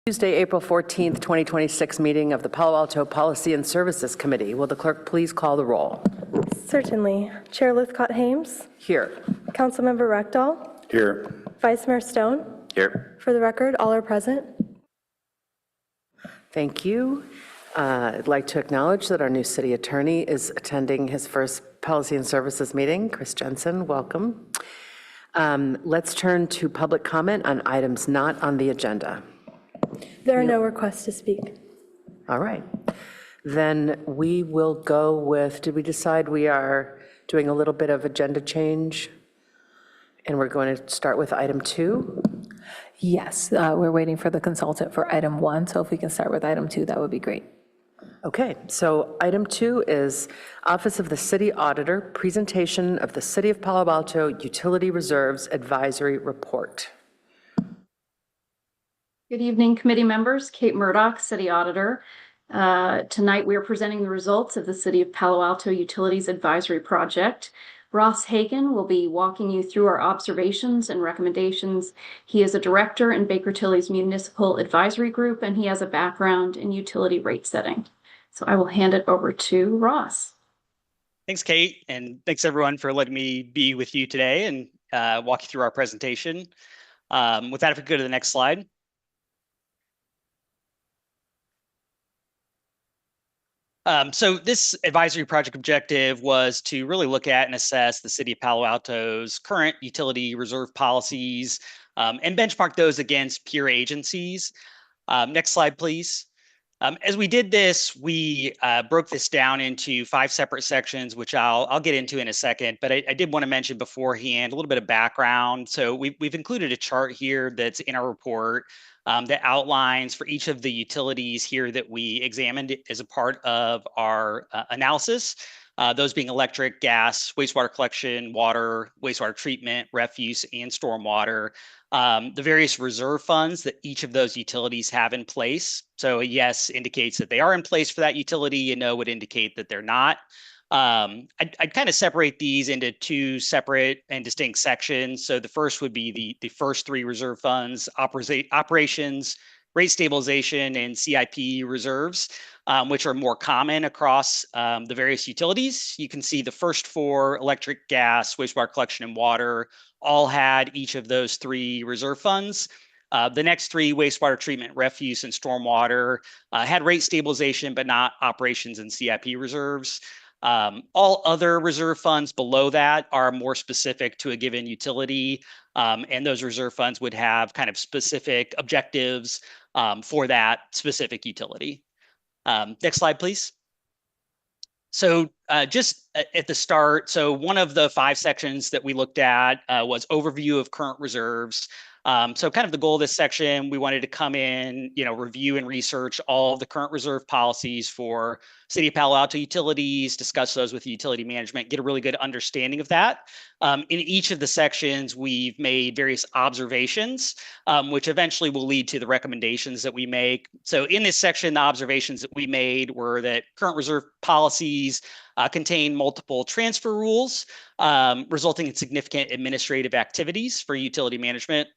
Tuesday, April 14th, 2026 meeting of the Palo Alto Policy and Services Committee. Will the clerk please call the roll? Certainly. Chair Lithcott-Hames. Here. Councilmember Rectal. Here. Vice Mayor Stone. Here. For the record, all are present. Thank you. I'd like to acknowledge that our new city attorney is attending his first Policy and Services meeting. Chris Jensen, welcome. Let's turn to public comment on items not on the agenda. There are no requests to speak. All right. Then we will go with, did we decide we are doing a little bit of agenda change? And we're going to start with item 2? Yes, we're waiting for the consultant for item 1, so if we can start with item 2, that would be great. Okay, so item 2 is Office of the City Auditor, presentation of the City of Palo Alto Utility Reserves Advisory Report. Good evening, committee members. Kate Murdoch, City Auditor. Tonight we are presenting the results of the City of Palo Alto Utilities Advisory Project. Ross Hagan will be walking you through our observations and recommendations. He is a director in Baker Tilly's Municipal Advisory Group, and he has a background in utility rate setting. So I will hand it over to Ross. Thanks, Kate, and thanks everyone for letting me be with you today and walk you through our presentation. With that, if we go to the next slide. So this advisory project objective was to really look at and assess the City of Palo Alto's current utility reserve policies and benchmark those against peer agencies. Next slide, please. As we did this, we broke this down into 5 separate sections, which I'll get into in a second, but I did want to mention beforehand a little bit of background. So we've included a chart here that's in our report that outlines for each of the utilities here that we examined as a part of our analysis, those being electric, gas, wastewater collection, water, wastewater treatment, refuse, and stormwater, the various reserve funds that each of those utilities have in place. So a yes indicates that they are in place for that utility, a no would indicate that they're not. I'd kind of separate these into 2 separate and distinct sections. So the first would be the first 3 reserve funds, operations, rate stabilization, and CIP reserves, which are more common across the various utilities. You can see the first 4, electric, gas, wastewater collection, and water, all had each of those 3 reserve funds. The next 3, wastewater treatment, refuse, and stormwater, had rate stabilization, but not operations and CIP reserves. All other reserve funds below that are more specific to a given utility, and those reserve funds would have kind of specific objectives for that specific utility. Next slide, please. So just at the start, so one of the 5 sections that we looked at was overview of current reserves. So kind of the goal of this section, we wanted to come in, review and research all of the current reserve policies for City of Palo Alto utilities, discuss those with utility management, get a really good understanding of that. In each of the sections, we've made various observations, which eventually will lead to the recommendations that we make. So in this section, the observations that we made were that current reserve policies contain multiple transfer rules, resulting in significant administrative activities for utility management.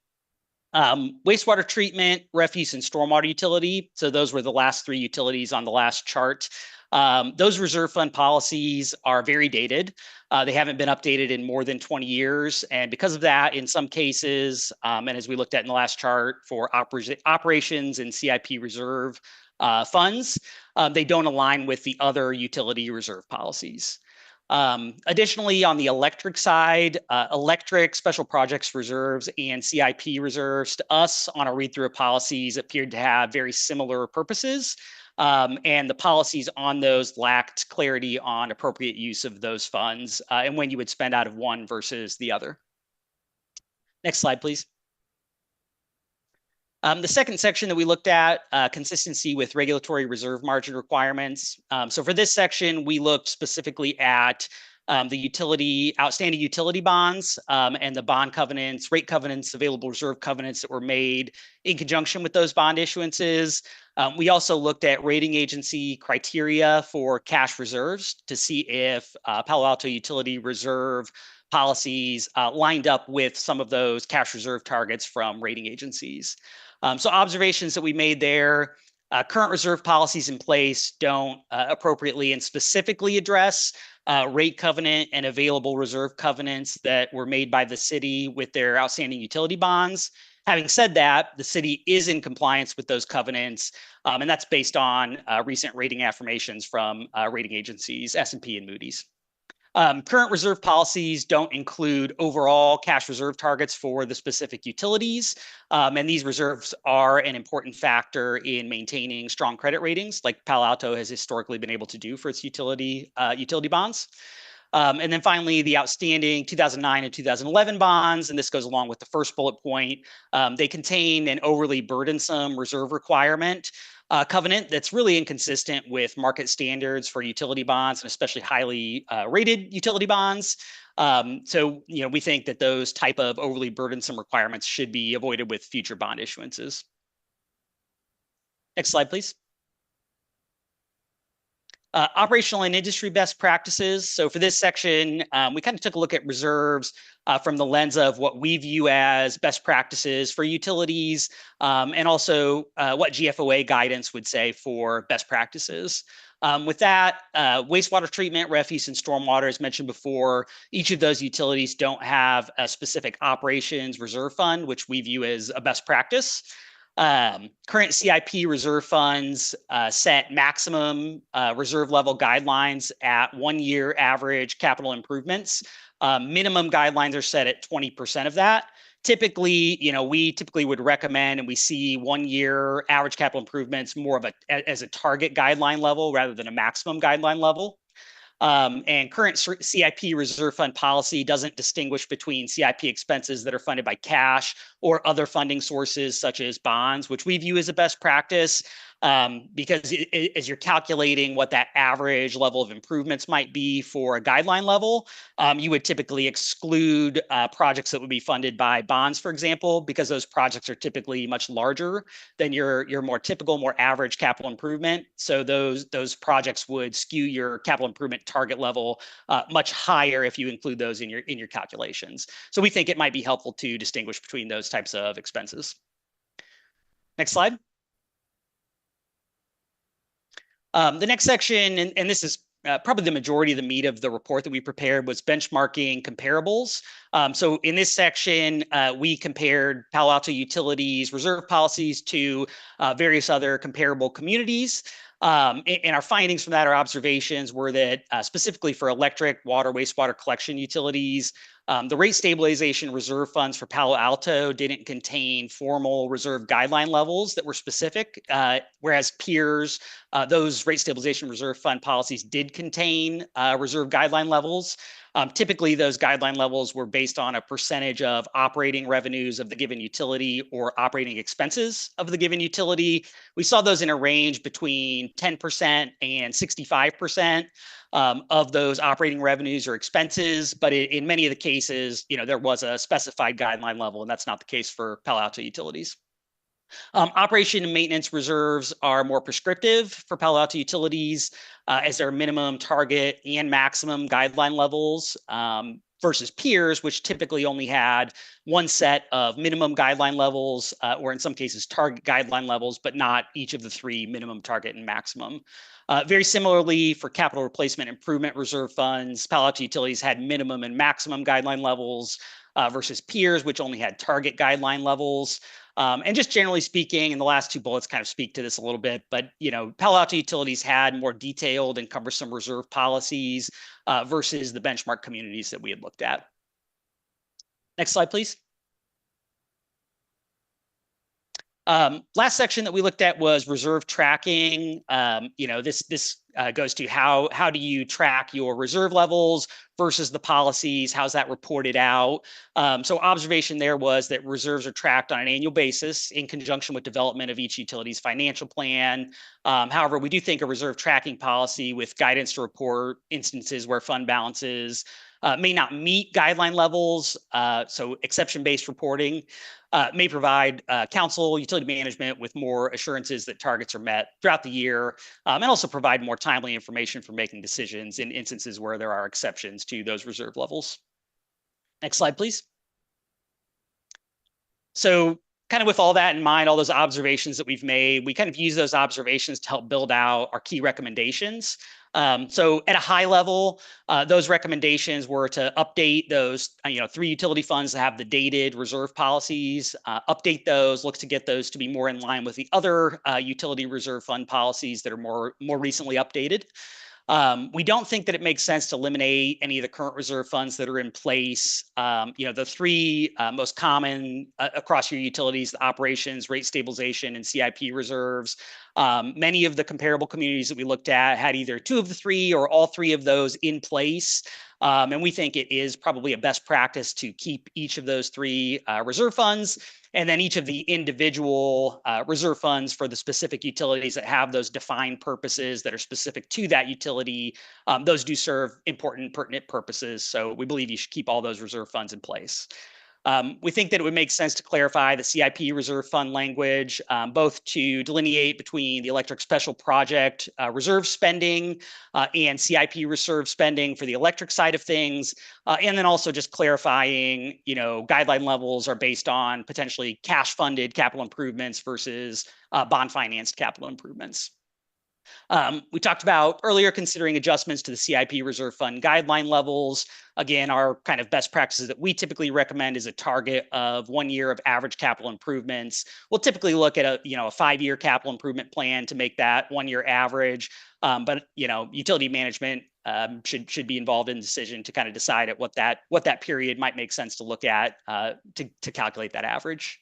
Wastewater treatment, refuse, and stormwater utility. So those were the last 3 utilities on the last chart. Those reserve fund policies are very dated. They haven't been updated in more than 20 years. And because of that, in some cases, and as we looked at in the last chart for operations and CIP reserve funds, they don't align with the other utility reserve policies. Additionally, on the electric side, electric special projects reserves and CIP reserves to us on a read through of policies appeared to have very similar purposes. And the policies on those lacked clarity on appropriate use of those funds and when you would spend out of one versus the other. Next slide, please. The second section that we looked at, consistency with regulatory reserve margin requirements. So for this section, we looked specifically at the outstanding utility bonds and the bond covenants, rate covenants, available reserve covenants that were made in conjunction with those bond issuances. We also looked at rating agency criteria for cash reserves to see if Palo Alto utility reserve policies lined up with some of those cash reserve targets from rating agencies. So observations that we made there, current reserve policies in place don't appropriately and specifically address rate covenant and available reserve covenants that were made by the city with their outstanding utility bonds. Having said that, the city is in compliance with those covenants, and that's based on recent rating affirmations from rating agencies, S&P and Moody's. Current reserve policies don't include overall cash reserve targets for the specific utilities, and these reserves are an important factor in maintaining strong credit ratings, like Palo Alto has historically been able to do for its utility bonds. And then finally, the outstanding 2009 and 2011 bonds, and this goes along with the first bullet point, they contain an overly burdensome reserve requirement covenant that's really inconsistent with market standards for utility bonds and especially highly rated utility bonds. So, we think that those type of overly burdensome requirements should be avoided with future bond issuances. Next slide, please. Operational and industry best practices. So for this section, we kind of took a look at reserves from the lens of what we view as best practices for utilities, and also what GFOA guidance would say for best practices. With that, wastewater treatment, refuse, and stormwater, as mentioned before, each of those utilities don't have a specific operations reserve fund, which we view as a best practice. Current CIP reserve funds set maximum reserve level guidelines at 1 year average capital improvements. Minimum guidelines are set at 20% of that. Typically, we typically would recommend, and we see 1 year average capital improvements more of as a target guideline level rather than a maximum guideline level. And current CIP reserve fund policy doesn't distinguish between CIP expenses that are funded by cash or other funding sources such as bonds, which we view as a best practice, because as you're calculating what that average level of improvements might be for a guideline level, you would typically exclude projects that would be funded by bonds, for example, because those projects are typically much larger than your more typical, more average capital improvement. So those projects would skew your capital improvement target level much higher if you include those in your calculations. So we think it might be helpful to distinguish between those types of expenses. Next slide. The next section, and this is probably the majority of the meat of the report that we prepared, was benchmarking comparables. So in this section, we compared Palo Alto Utilities reserve policies to various other comparable communities. And our findings from that, our observations were that specifically for electric, water, wastewater collection utilities, the rate stabilization reserve funds for Palo Alto didn't contain formal reserve guideline levels that were specific, whereas peers, those rate stabilization reserve fund policies did contain reserve guideline levels. Typically, those guideline levels were based on a percentage of operating revenues of the given utility or operating expenses of the given utility. We saw those in a range between 10% and 65%. Of those operating revenues or expenses, but in many of the cases, there was a specified guideline level, and that's not the case for Palo Alto Utilities. Operation and maintenance reserves are more prescriptive for Palo Alto Utilities as their minimum target and maximum guideline levels versus peers, which typically only had one set of minimum guideline levels, or in some cases target guideline levels, but not each of the three minimum, target, and maximum. Very similarly, for capital replacement improvement reserve funds, Palo Alto Utilities had minimum and maximum guideline levels versus peers, which only had target guideline levels. And just generally speaking, and the last two bullets kind of speak to this a little bit, but Palo Alto Utilities had more detailed and cumbersome reserve policies versus the benchmark communities that we had looked at. Next slide, please. Last section that we looked at was reserve tracking. This goes to how do you track your reserve levels versus the policies? How's that reported out? So observation there was that reserves are tracked on an annual basis in conjunction with development of each utility's financial plan. However, we do think a reserve tracking policy with guidance to report instances where fund balances may not meet guideline levels, so exception-based reporting, may provide council, utility management with more assurances that targets are met throughout the year, and also provide more timely information for making decisions in instances where there are exceptions to those reserve levels. Next slide, please. So kind of with all that in mind, all those observations that we've made, we kind of use those observations to help build out our key recommendations. So at a high level, those recommendations were to update those 3 utility funds that have the dated reserve policies, update those, look to get those to be more in line with the other utility reserve fund policies that are more recently updated. We don't think that it makes sense to eliminate any of the current reserve funds that are in place. The 3 most common across your utilities, the operations, rate stabilization, and CIP reserves. Many of the comparable communities that we looked at had either 2 of the 3 or all 3 of those in place. And we think it is probably a best practice to keep each of those 3 reserve funds, and then each of the individual reserve funds for the specific utilities that have those defined purposes that are specific to that utility. Those do serve important, pertinent purposes. So we believe you should keep all those reserve funds in place. We think that it would make sense to clarify the CIP reserve fund language, both to delineate between the electric special project reserve spending and CIP reserve spending for the electric side of things. And then also just clarifying, guideline levels are based on potentially cash funded capital improvements versus bond financed capital improvements. We talked about earlier considering adjustments to the CIP reserve fund guideline levels. Again, our kind of best practices that we typically recommend is a target of 1 year of average capital improvements. We'll typically look at a 5-year capital improvement plan to make that 1 year average. But utility management should be involved in the decision to kind of decide at what that period might make sense to look at to calculate that average.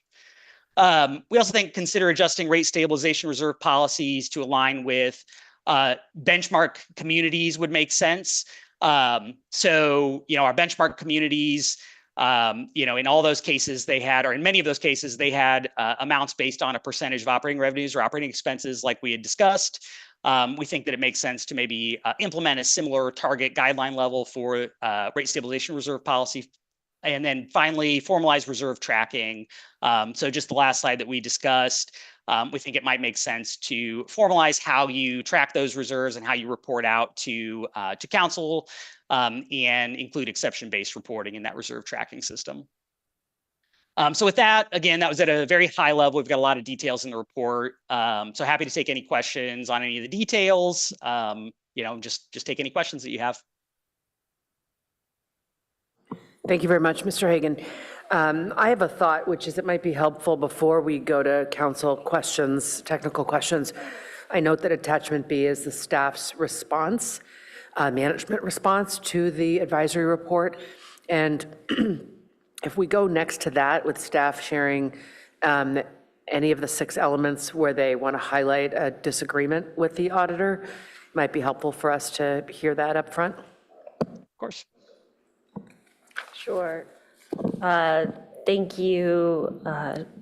We also think consider adjusting rate stabilization reserve policies to align with benchmark communities would make sense. So, our benchmark communities, in all those cases they had, or in many of those cases, they had amounts based on a percentage of operating revenues or operating expenses like we had discussed. We think that it makes sense to maybe implement a similar target guideline level for rate stabilization reserve policy. And then finally, formalize reserve tracking. So just the last slide that we discussed, we think it might make sense to formalize how you track those reserves and how you report out to council, and include exception-based reporting in that reserve tracking system. So with that, again, that was at a very high level. We've got a lot of details in the report. So happy to take any questions on any of the details. Just take any questions that you have. Thank you very much, Mr. Hagan. I have a thought, which is it might be helpful before we go to council questions, technical questions. I note that attachment B is the staff's response, management response to the advisory report. And if we go next to that with staff sharing any of the 6 elements where they want to highlight a disagreement with the auditor, it might be helpful for us to hear that up front. Of course. Sure. Thank you,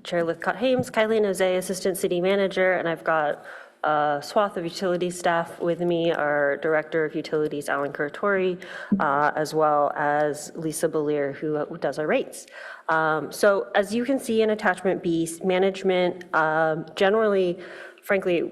Chair Lithcott-Hames, Kylie Nozay, Assistant City Manager, and I've got a swath of utility staff with me, our Director of Utilities, Alan Curatori, as well as Lisa Belier, who does our rates. So as you can see in attachment B, management generally, frankly,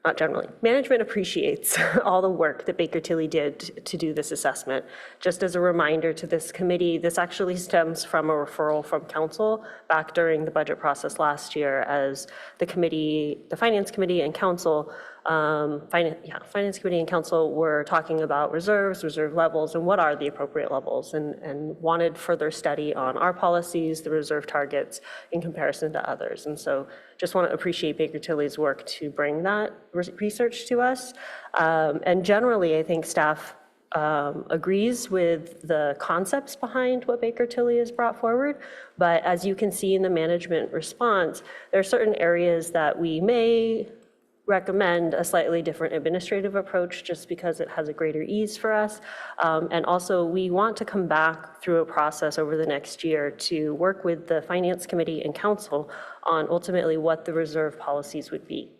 not generally, management appreciates all the work that Baker Tilly did to do this assessment. Just as a reminder to this committee, this actually stems from a referral from council back during the budget process last year, as the committee, the Finance Committee and Council, Finance Committee and Council were talking about reserves, reserve levels, and what are the appropriate levels, and wanted further study on our policies, the reserve targets in comparison to others. And so just want to appreciate Baker Tilly's work to bring that research to us. And generally, I think staff agrees with the concepts behind what Baker Tilly has brought forward. But as you can see in the management response, there are certain areas that we may recommend a slightly different administrative approach just because it has a greater ease for us. And also we want to come back through a process over the next year to work with the Finance Committee and Council on ultimately what the reserve policies would be.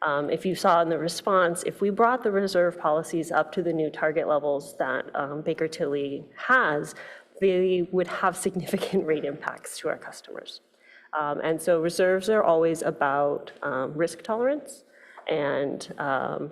If you saw in the response, if we brought the reserve policies up to the new target levels that Baker Tilly has, they would have significant rate impacts to our customers. And so reserves are always about risk tolerance. and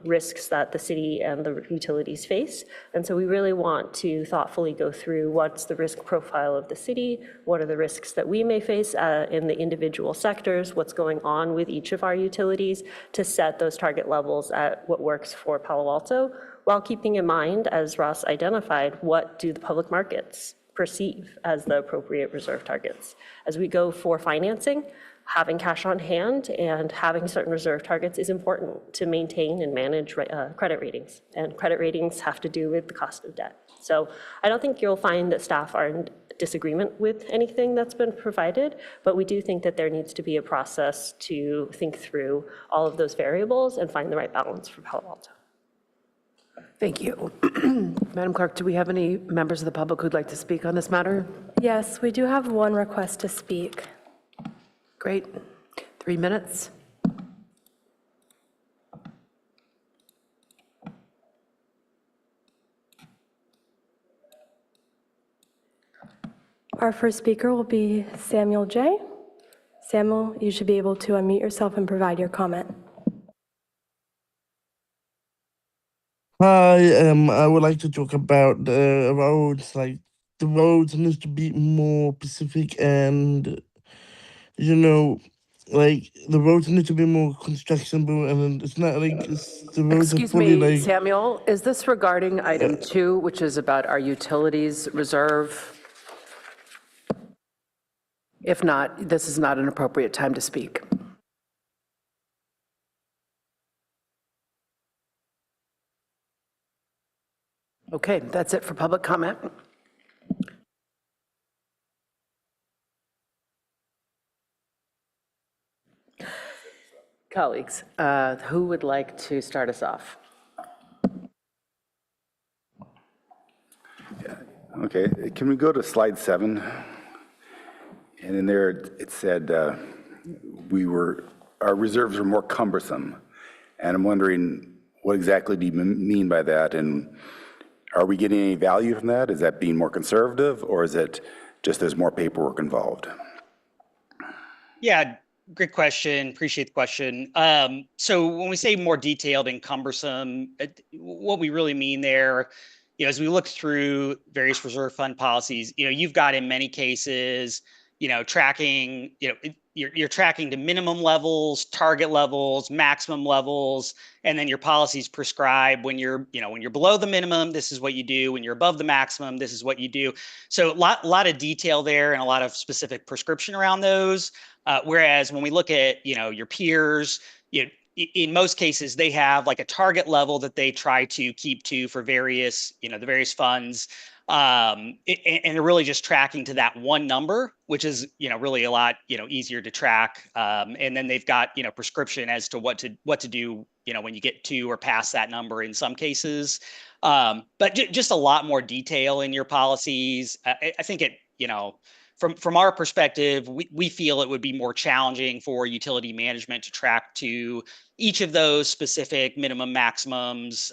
risks that the city and the utilities face. And so we really want to thoughtfully go through what's the risk profile of the city, what are the risks that we may face in the individual sectors, what's going on with each of our utilities to set those target levels at what works for Palo Alto, while keeping in mind, as Ross identified, what do the public markets perceive as the appropriate reserve targets. As we go for financing, having cash on hand and having certain reserve targets is important to maintain and manage credit ratings. And credit ratings have to do with the cost of debt. So I don't think you'll find that staff are in disagreement with anything that's been provided, but we do think that there needs to be a process to think through all of those variables and find the right balance for Palo Alto. Thank you. Madam Clerk, do we have any members of the public who'd like to speak on this matter? Yes, we do have one request to speak. Great. 3 minutes. Our first speaker will be Samuel J. Samuel, you should be able to unmute yourself and provide your comment. Hi, I would like to talk about the roads. Like the roads needs to be more specific, and like the roads need to be more constructionable, and it's not like the roads are Excuse fully me, like. Samuel, is this regarding item 2, which is about our utilities reserve? If not, this is not an appropriate time to speak. Okay, that's it for public comment. Colleagues, who would like to start us off? Okay, can we go to slide 7? And in there, it said our reserves are more cumbersome. And I'm wondering, what exactly do you mean by that? And are we getting any value from that? Is that being more conservative, or is it just there's more paperwork involved? Yeah, great question. Appreciate the question. So when we say more detailed and cumbersome, what we really mean there, as we look through various reserve fund policies, you've got in many cases, tracking, you're tracking to minimum levels, target levels, maximum levels, and then your policies prescribe when you're below the minimum, this is what you do. When you're above the maximum, this is what you do. So a lot of detail there and a lot of specific prescription around those. Whereas when we look at, your peers, in most cases, they have like a target level that they try to keep to for various, the various funds. And they're really just tracking to that one number, which is, really a lot, easier to track. And then they've got, prescription as to what to do, when you get to or past that number in some cases. But just a lot more detail in your policies. I think it, from our perspective, we feel it would be more challenging for utility management to track to each of those specific minimum maximums,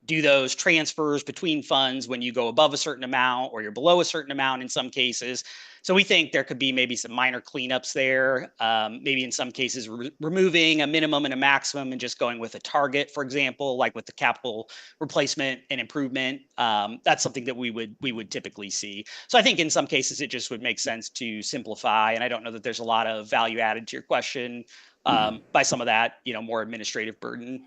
do those transfers between funds when you go above a certain amount or you're below a certain amount in some cases. So we think there could be maybe some minor cleanups there, maybe in some cases removing a minimum and a maximum and just going with a target, for example, like with the capital replacement and improvement. That's something that we would typically see. So I think in some cases it just would make sense to simplify. And I don't know that there's a lot of value added to your question by some of that, more administrative burden.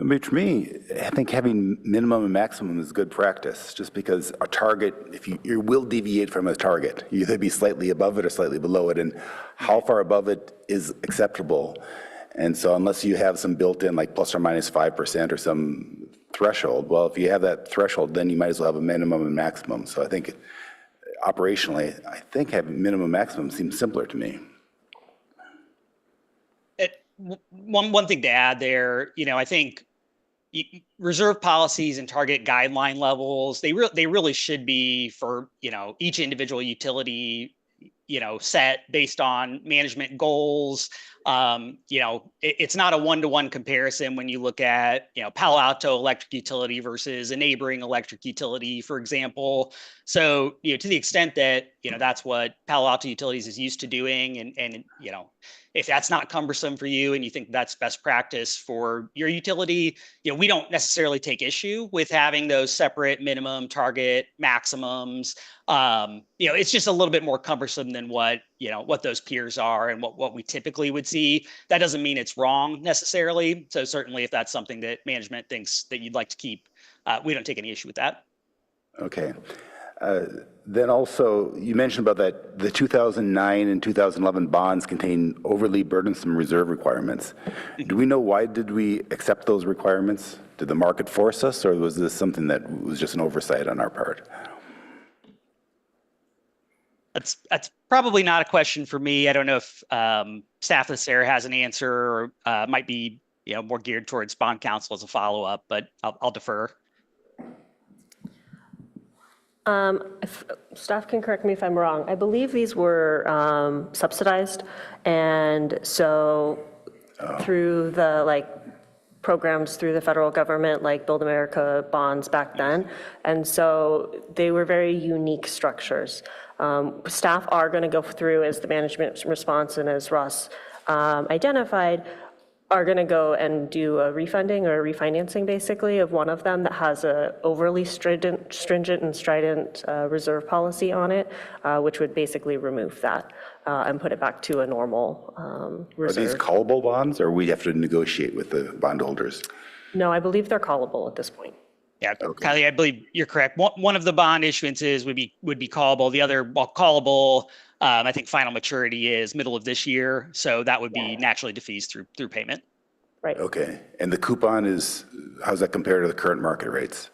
I mean, for me, I think having minimum and maximum is good practice, just because a target, if you will deviate from a target, you either be slightly above it or slightly below it, and how far above it is acceptable. And so unless you have some built-in, like plus or minus 5% or some threshold, well, if you have that threshold, then you might as well have a minimum and maximum. So I think operationally, I think having minimum and maximum seems simpler to me. One thing to add there, I think reserve policies and target guideline levels, they really should be for, each individual utility, set based on management goals, It's not a one-to-one comparison when you look at, Palo Alto Electric Utility versus a neighboring electric utility, for example. So, to the extent that, that's what Palo Alto Utilities is used to doing, and if that's not cumbersome for you and you think that's best practice for your utility, we don't necessarily take issue with having those separate minimum, target, maximums. It's just a little bit more cumbersome than what those peers are and what we typically would see. That doesn't mean it's wrong necessarily. So certainly if that's something that management thinks that you'd like to keep, we don't take any issue with that. Okay. Then also, you mentioned about that the 2009 and 2011 bonds contain overly burdensome reserve requirements. Do we know why did we accept those requirements? Did the market force us, or was this something that was just an oversight on our part? That's probably not a question for me. I don't know if staff of the SARA has an answer, or might be more geared towards bond counsel as a follow-up, but I'll defer. If staff can correct me if I'm wrong, I believe these were subsidized, and so through the programs through the federal government, like Build America bonds back then, and so they were very unique structures. Staff are going to go through, as the management response and as Ross identified, are going to go and do a refunding or a refinancing, basically, of one of them that has a overly stringent and strident reserve policy on it, which would basically remove that and put it back to a normal reserve. Are these callable bonds, or we have to negotiate with the bondholders? No, I believe they're callable at this point. Yeah, okay. Kylie, I believe you're correct. One of the bond issuances would be callable. The other, while callable, I think final maturity is middle of this year, so that would be naturally defeased through payment. Right. Okay. And the coupon is, how's that compare to the current market rates?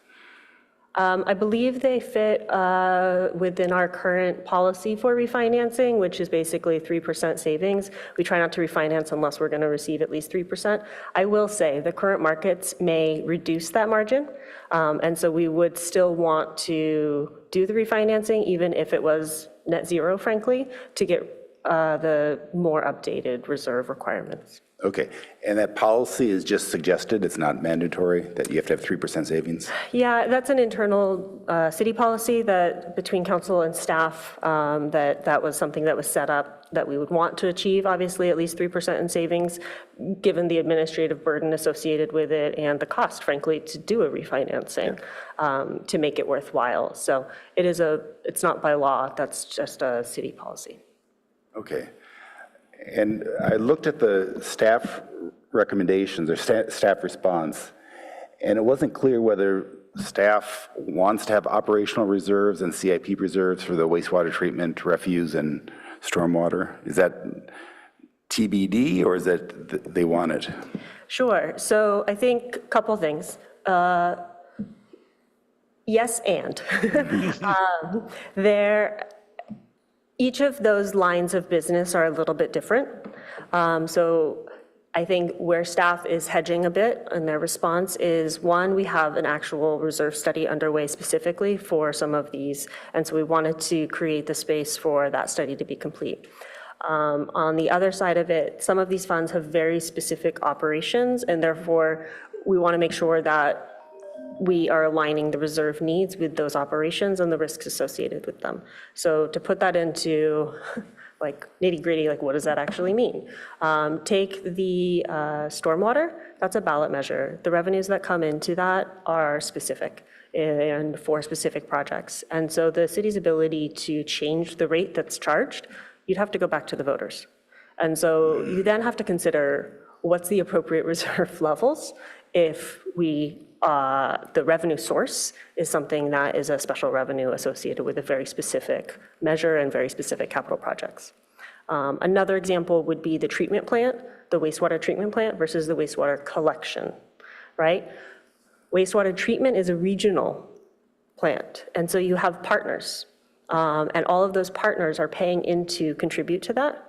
I believe they fit within our current policy for refinancing, which is basically 3% savings. We try not to refinance unless we're going to receive at least 3%. I will say the current markets may reduce that margin, and so we would still want to do the refinancing, even if it was net zero, frankly, to get the more updated reserve requirements. Okay. And that policy is just suggested, it's not mandatory that you have to have 3% savings? Yeah, that's an internal city policy that between council and staff, that was something that was set up that we would want to achieve, obviously, at least 3% in savings, given the administrative burden associated with it and the cost, frankly, to do a refinancing, to make it worthwhile. So it's not by law, that's just a city policy. Okay. And I looked at the staff recommendations or staff response, and it wasn't clear whether staff wants to have operational reserves and CIP reserves for the wastewater treatment, refuse, and stormwater. Is that TBD, or is that they want it? Sure. So I think a couple things. Yes, and. Each of those lines of business are a little bit different. So I think where staff is hedging a bit in their response is, one, we have an actual reserve study underway specifically for some of these, and so we wanted to create the space for that study to be complete. On the other side of it, some of these funds have very specific operations, and therefore we want to make sure that we are aligning the reserve needs with those operations and the risks associated with them. So to put that into nitty gritty, what does that actually mean? Take the stormwater, that's a ballot measure. The revenues that come into that are specific and for specific projects. And so the city's ability to change the rate that's charged, you'd have to go back to the voters. And so you then have to consider what's the appropriate reserve levels if the revenue source is something that is a special revenue associated with a very specific measure and very specific capital projects. Another example would be the treatment plant, the wastewater treatment plant versus the wastewater collection, right? Wastewater treatment is a regional plant, and so you have partners, and all of those partners are paying in to contribute to that.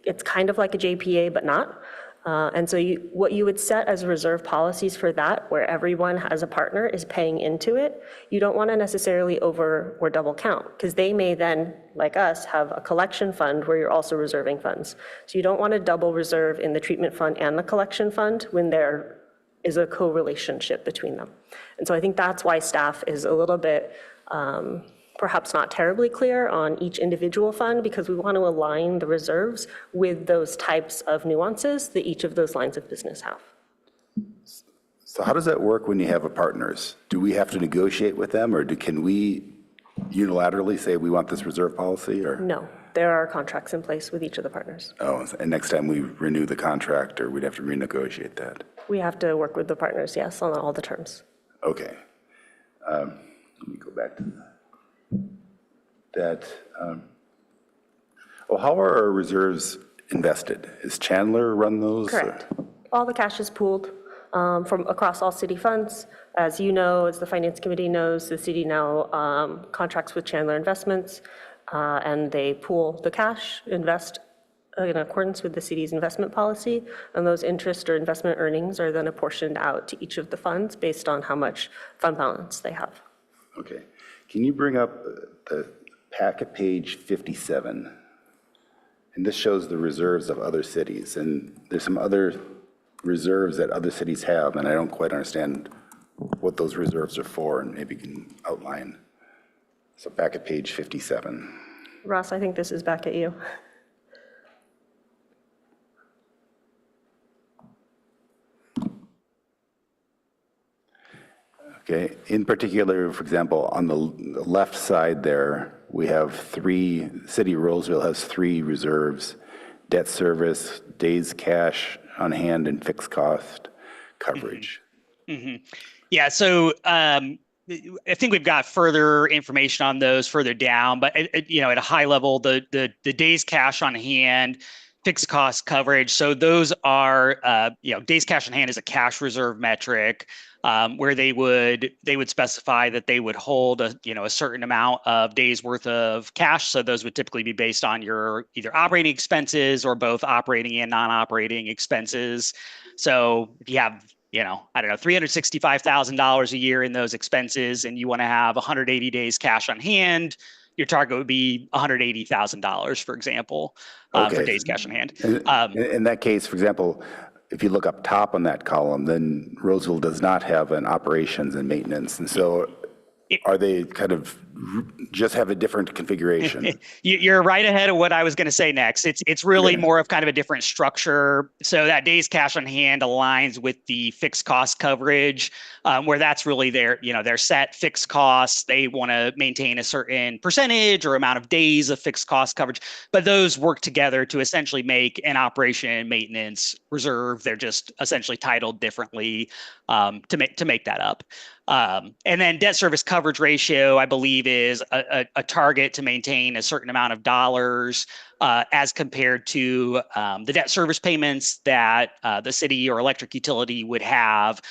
It's kind of like a JPA, but not. And so what you would set as reserve policies for that, where everyone has a partner is paying into it, you don't want to necessarily over or double count, because they may then, like us, have a collection fund where you're also reserving funds. So you don't want to double reserve in the treatment fund and the collection fund when there is a co-relationship between them. And so I think that's why staff is a little bit perhaps not terribly clear on each individual fund, because we want to align the reserves with those types of nuances that each of those lines of business have. So how does that work when you have a partners? Do we have to negotiate with them, or can we unilaterally say we want this reserve policy, or? No, there are contracts in place with each of the partners. Oh, and next time we renew the contract, or we'd have to renegotiate that? We have to work with the partners, yes, on all the terms. Okay. Let me go back to that. Well, how are our reserves invested? Is Chandler run those? Correct. All the cash is pooled from across all city funds. As you know, as the Finance Committee knows, the city now contracts with Chandler Investments, and they pool the cash, invest in accordance with the city's investment policy, and those interest or investment earnings are then apportioned out to each of the funds based on how much fund balance they have. Okay. Can you bring up the packet page 57? And this shows the reserves of other cities, and there's some other reserves that other cities have, and I don't quite understand what those reserves are for, and maybe you can outline. So back at page 57. Ross, I think this is back at you. Okay, in particular, for example, on the left side there, we have City of Roseville has 3 reserves: debt service, days cash on hand, and fixed cost coverage. Yeah, so I think we've got further information on those further down, but at a high level, the days cash on hand, fixed cost coverage. So those are, days cash on hand is a cash reserve metric, where they would specify that they would hold a certain amount of days worth of cash. So those would typically be based on your either operating expenses or both operating and non-operating expenses. So if you have, $365,000 a year in those expenses, and you want to have 180 days cash on hand, your target would be $180,000, for example, for days cash on hand. In that case, for example, if you look up top on that column, then Roseville does not have an operations and maintenance. And so are they kind of just have a different configuration? You're right ahead of what I was going to say next. It's really more of kind of a different structure. So that days cash on hand aligns with the fixed cost coverage, where that's really their set fixed costs. They want to maintain a certain percentage or amount of days of fixed cost coverage, but those work together to essentially make an operation and maintenance reserve. They're just essentially titled differently to make that up. And then debt service coverage ratio, I believe, is a target to maintain a certain amount of dollars as compared to the debt service payments that the city or electric utility would have,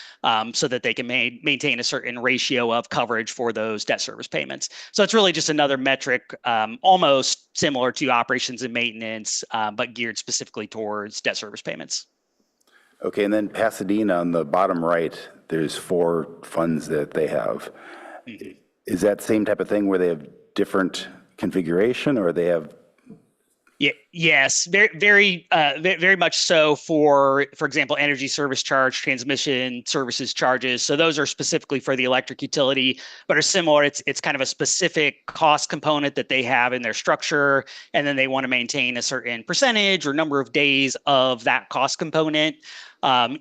so that they can maintain a certain ratio of coverage for those debt service payments. So it's really just another metric, almost similar to operations and maintenance, but geared specifically towards debt service payments. Okay, and then Pasadena on the bottom right, there's 4 funds that they have. Is that same type of thing where they have different configuration, or they have? Yes, very much so. For example, energy service charge, transmission services charges. So those are specifically for the electric utility, but are similar. It's kind of a specific cost component that they have in their structure, and then they want to maintain a certain percentage or number of days of that cost component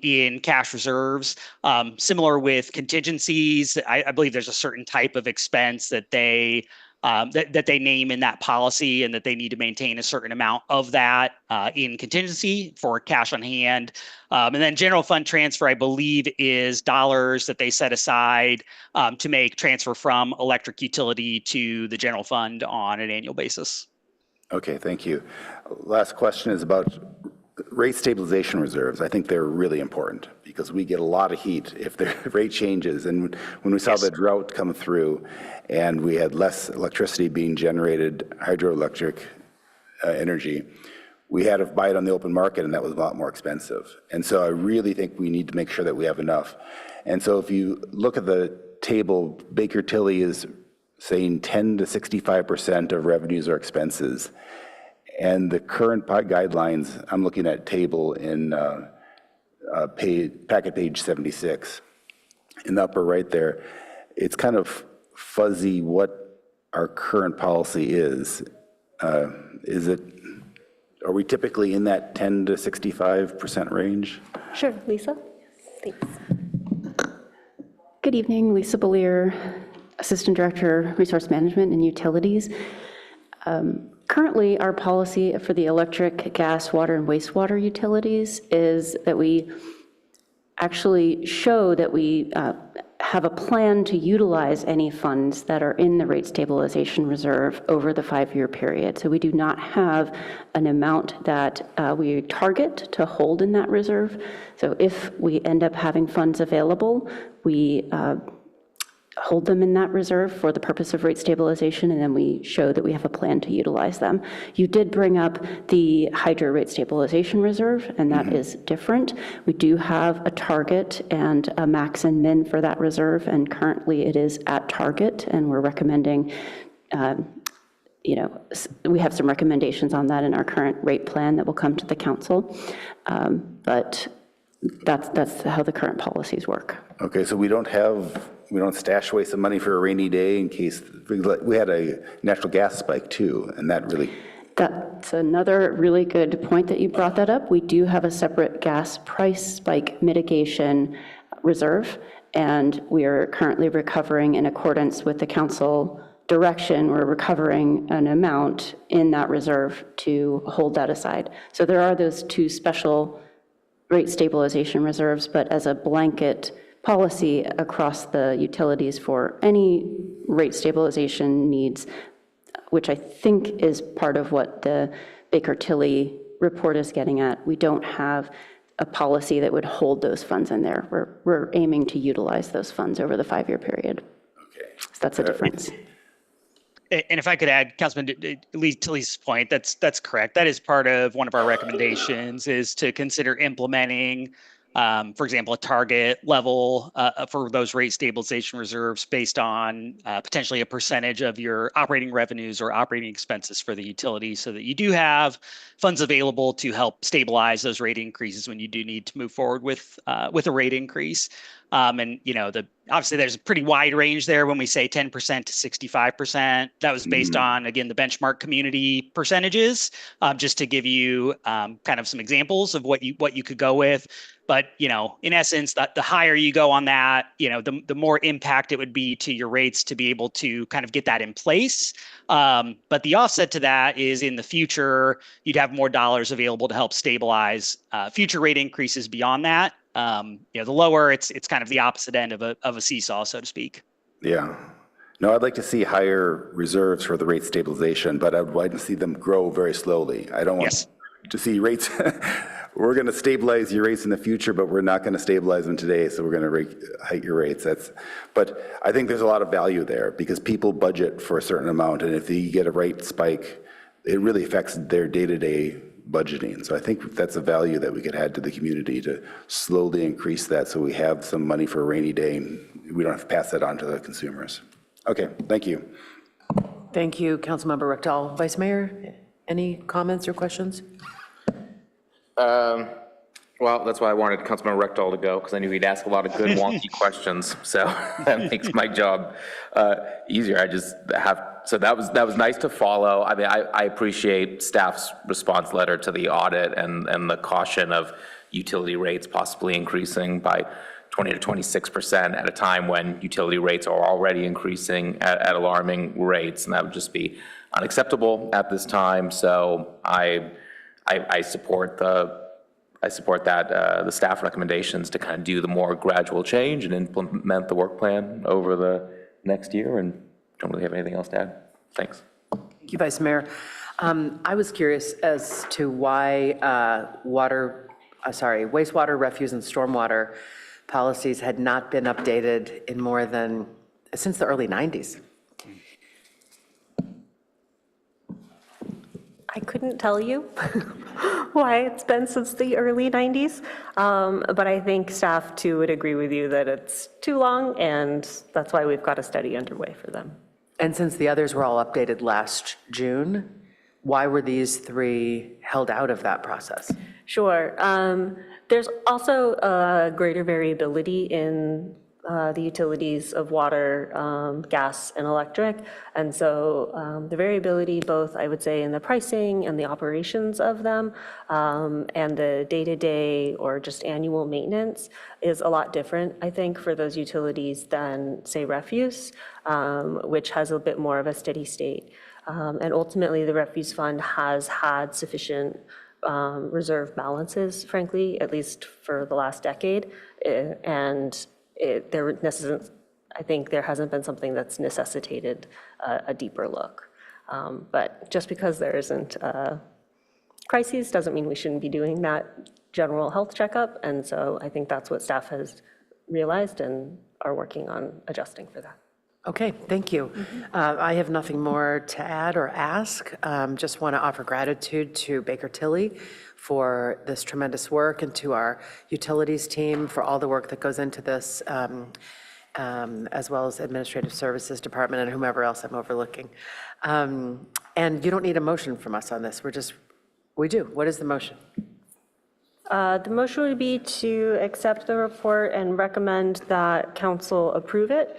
in cash reserves. Similar with contingencies, I believe there's a certain type of expense that they that they name in that policy, and that they need to maintain a certain amount of that in contingency for cash on hand. And then general fund transfer, I believe, is dollars that they set aside to make transfer from electric utility to the general fund on an annual basis. Okay, thank you. Last question is about rate stabilization reserves. I think they're really important because we get a lot of heat if the rate changes. And when we saw the drought come through and we had less electricity being generated, hydroelectric energy, we had to buy it on the open market, and that was a lot more expensive. And so I really think we need to make sure that we have enough. And so if you look at the table, Baker Tilly is saying 10 to 65% of revenues are expenses. And the current guidelines, I'm looking at table in packet page 76. In the upper right there, it's kind of fuzzy what our current policy is. Are we typically in that 10 to 65% range? Sure, Lisa? Thanks. Good evening, Lisa Belier, Assistant Director, Resource Management and Utilities. Currently, our policy for the electric, gas, water, and wastewater utilities is that we actually show that we have a plan to utilize any funds that are in the rate stabilization reserve over the 5-year period. So we do not have an amount that we target to hold in that reserve. So if we end up having funds available, we hold them in that reserve for the purpose of rate stabilization, and then we show that we have a plan to utilize them. You did bring up the hydro rate stabilization reserve, and that is different. We do have a target and a max and min for that reserve, and currently it is at target, and we're recommending, we have some recommendations on that in our current rate plan that will come to the council, but that's how the current policies work. Okay, so we don't stash away some money for a rainy day in case, we had a natural gas spike too, and that really. That's another really good point that you brought that up. We do have a separate gas price spike mitigation reserve, and we are currently recovering in accordance with the council direction. We're recovering an amount in that reserve to hold that aside. So there are those two special rate stabilization reserves, but as a blanket policy across the utilities for any rate stabilization needs, which I think is part of what the Baker Tilly report is getting at. We don't have a policy that would hold those funds in there. We're aiming to utilize those funds over the 5-year period. Okay. So that's a difference. And if I could add, Councilman Tilly's point, that's correct. That is part of one of our recommendations, is to consider implementing, for example, a target level for those rate stabilization reserves based on potentially a percentage of your operating revenues or operating expenses for the utility, so that you do have funds available to help stabilize those rate increases when you do need to move forward with a rate increase. And obviously there's a pretty wide range there when we say 10% to 65%. That was based on, again, the benchmark community percentages, just to give you kind of some examples of what you could go with. But, in essence, the higher you go on that, the more impact it would be to your rates to be able to kind of get that in place. But the offset to that is, in the future, you'd have more dollars available to help stabilize future rate increases beyond that. The lower, it's kind of the opposite end of a seesaw, so to speak. Yeah. No, I'd like to see higher reserves for the rate stabilization, but I'd like to see them grow very slowly. I don't want to see rates. We're going to stabilize your rates in the future, but we're not going to stabilize them today, so we're going to hike your rates. But I think there's a lot of value there, because people budget for a certain amount, and if you get a rate spike, it really affects their day-to-day budgeting. So I think that's a value that we could add to the community, to slowly increase that so we have some money for a rainy day and we don't have to pass that on to the consumers. Okay, thank you. Thank you, Councilmember Rectal. Vice Mayor, any comments or questions? Well, that's why I wanted Councilmember Rectal to go, because I knew he'd ask a lot of good wonky questions. So that makes my job easier. So that was nice to follow. I mean, I appreciate staff's response letter to the audit and the caution of utility rates possibly increasing by 20 to 26% at a time when utility rates are already increasing at alarming rates, and that would just be unacceptable at this time. So I support the staff recommendations to kind of do the more gradual change and implement the work plan over the next year, and don't really have anything else to add. Thanks. Thank you, Vice Mayor. I was curious as to why wastewater, refuse, and stormwater policies had not been updated in since the early 90s. I couldn't tell you why it's been since the early 90s, but I think staff too would agree with you that it's too long, and that's why we've got a study underway for them. And since the others were all updated last June, why were these 3 held out of that process? Sure. There's also a greater variability in the utilities of water, gas, and electric. And so the variability, both, I would say, in the pricing and the operations of them, and the day-to-day or just annual maintenance is a lot different, I think, for those utilities than, say, refuse, which has a bit more of a steady state. And ultimately, the refuse fund has had sufficient reserve balances, frankly, at least for the last decade. And I think there hasn't been something that's necessitated a deeper look. But just because there isn't crises doesn't mean we shouldn't be doing that general health checkup. And so I think that's what staff has realized and are working on adjusting for that. Okay, thank you. I have nothing more to add or ask. Just want to offer gratitude to Baker Tilly for this tremendous work and to our utilities team for all the work that goes into this, as well as Administrative Services Department and whomever else I'm overlooking. And you don't need a motion from us on this. We do. What is the motion? The motion would be to accept the report and recommend that council approve it,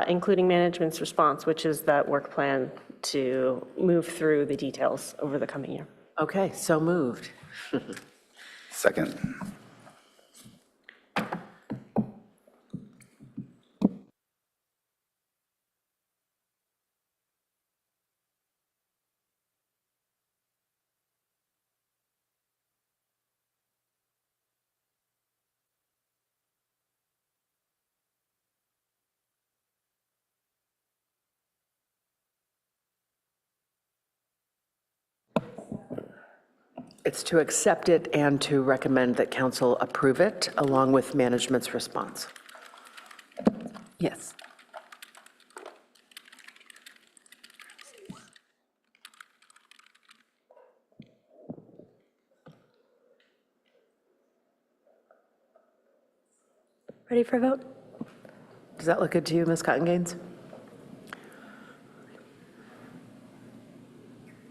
including management's response, which is that work plan to move through the details over the coming year. Okay, so moved. Second. It's to accept it and to recommend that council approve it along with management's response. Yes. Ready for a vote? Does that look good to you, Ms. Cotton Gaines?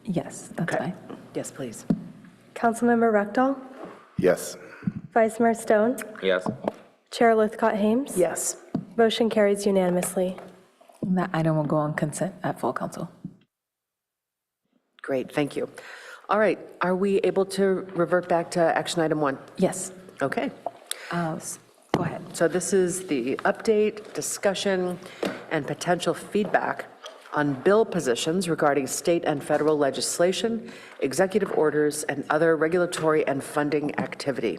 Yes, that's Okay. fine. Yes, please. Councilmember Rectal, Yes. Vice Mayor Stone, Yes. Chair Lithcott-Hames. Yes. Motion carries unanimously. And that item will go on consent at full council. Great, thank you. All right, are we able to revert back to action item 1? Yes. Okay. Go ahead. So this is the update, discussion, and potential feedback on bill positions regarding state and federal legislation, executive orders, and other regulatory and funding activity.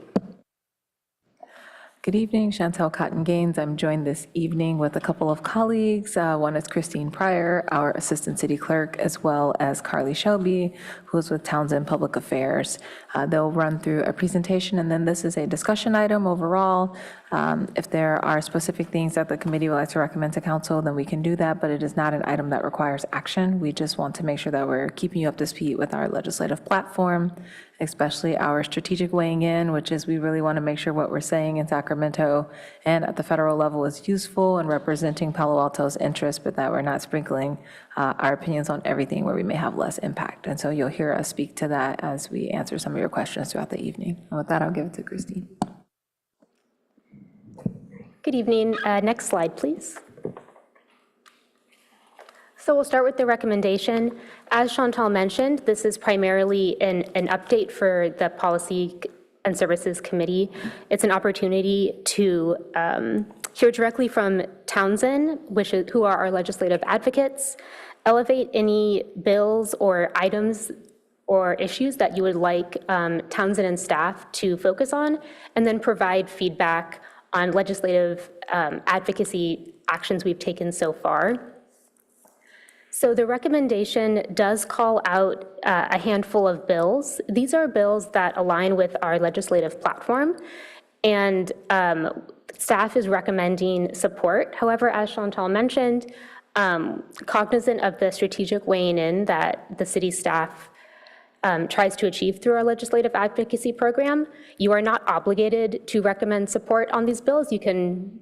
Good evening, Chantel Cotton Gaines. I'm joined this evening with a couple of colleagues. One is Christine Pryor, our Assistant City Clerk, as well as Carly Shelby, who's with Townsend Public Affairs. They'll run through a presentation, and then this is a discussion item overall. If there are specific things that the committee would like to recommend to council, then we can do that, but it is not an item that requires action. We just want to make sure that we're keeping you up to speed with our legislative platform, especially our strategic weighing in, which is we really want to make sure what we're saying in Sacramento and at the federal level is useful and representing Palo Alto's interests, but that we're not sprinkling our opinions on everything where we may have less impact. And so you'll hear us speak to that as we answer some of your questions throughout the evening. And with that, I'll give it to Christine. Good evening. Next slide, please. So we'll start with the recommendation. As Chantal mentioned, this is primarily an update for the Policy and Services Committee. It's an opportunity to hear directly from Townsend, who are our legislative advocates, elevate any bills or items or issues that you would like Townsend and staff to focus on, and then provide feedback on legislative advocacy actions we've taken so far. So the recommendation does call out a handful of bills. These are bills that align with our legislative platform, and staff is recommending support. However, as Chantal mentioned, cognizant of the strategic weighing in that the city staff tries to achieve through our legislative advocacy program. You are not obligated to recommend support on these bills. You can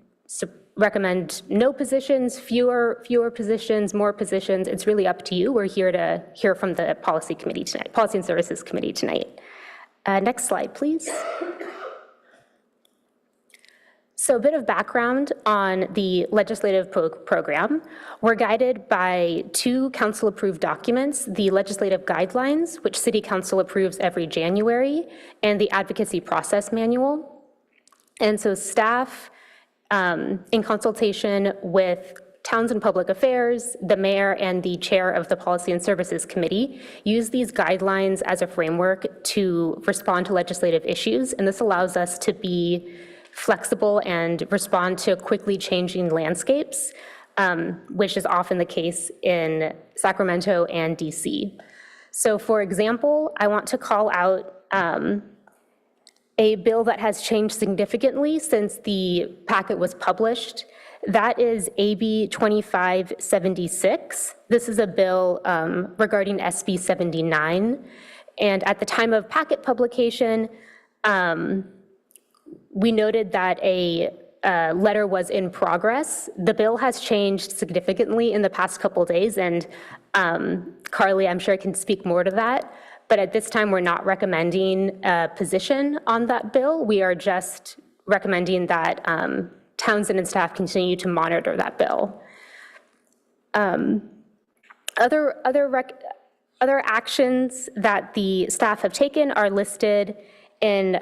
recommend no positions, fewer positions, more positions. It's really up to you. We're here to hear from the Policy Committee tonight, Policy and Services Committee tonight. Next slide, please. So a bit of background on the legislative program. We're guided by 2 council-approved documents, the legislative guidelines, which City Council approves every January, and the advocacy process manual. And so staff, in consultation with Townsend Public Affairs, the mayor, and the chair of the Policy and Services Committee, use these guidelines as a framework to respond to legislative issues. And this allows us to be flexible and respond to quickly changing landscapes, which is often the case in Sacramento and DC. So for example, I want to call out a bill that has changed significantly since the packet was published. That is AB 2576. This is a bill regarding SB 79. And at the time of packet publication, we noted that a letter was in progress. The bill has changed significantly in the past couple days, and Carly, I'm sure, can speak more to that. But at this time, we're not recommending a position on that bill. We are just recommending that Townsend and staff continue to monitor that bill. Other actions that the staff have taken are listed in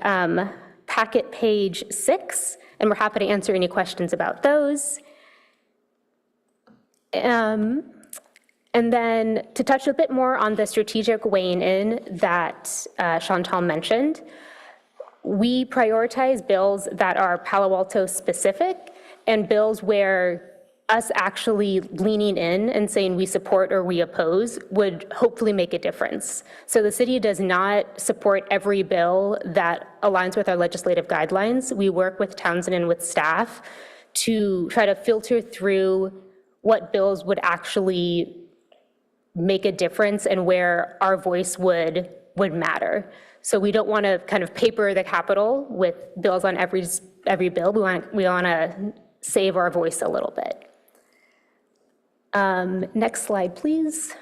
packet page 6, and we're happy to answer any questions about those. And then to touch a bit more on the strategic weighing in that Chantal mentioned, we prioritize bills that are Palo Alto specific and bills where us actually leaning in and saying we support or we oppose would hopefully make a difference. So the city does not support every bill that aligns with our legislative guidelines. We work with Townsend and with staff to try to filter through what bills would actually make a difference and where our voice would matter. So we don't want to kind of paper the Capitol with bills on every bill. We want to save our voice a little bit. Next slide, please.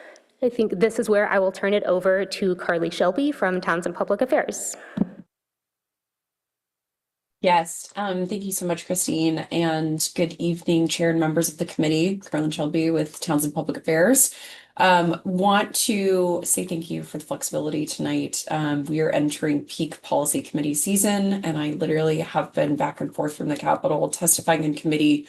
I think this is where I will turn it over to Carly Shelby from Townsend Public Affairs. Yes, thank you so much, Christine, and good evening, Chair and members of the committee. Carly Shelby with Townsend Public Affairs. Want to say thank you for the flexibility tonight. We are entering peak policy committee season, and I literally have been back and forth from the Capitol testifying in committee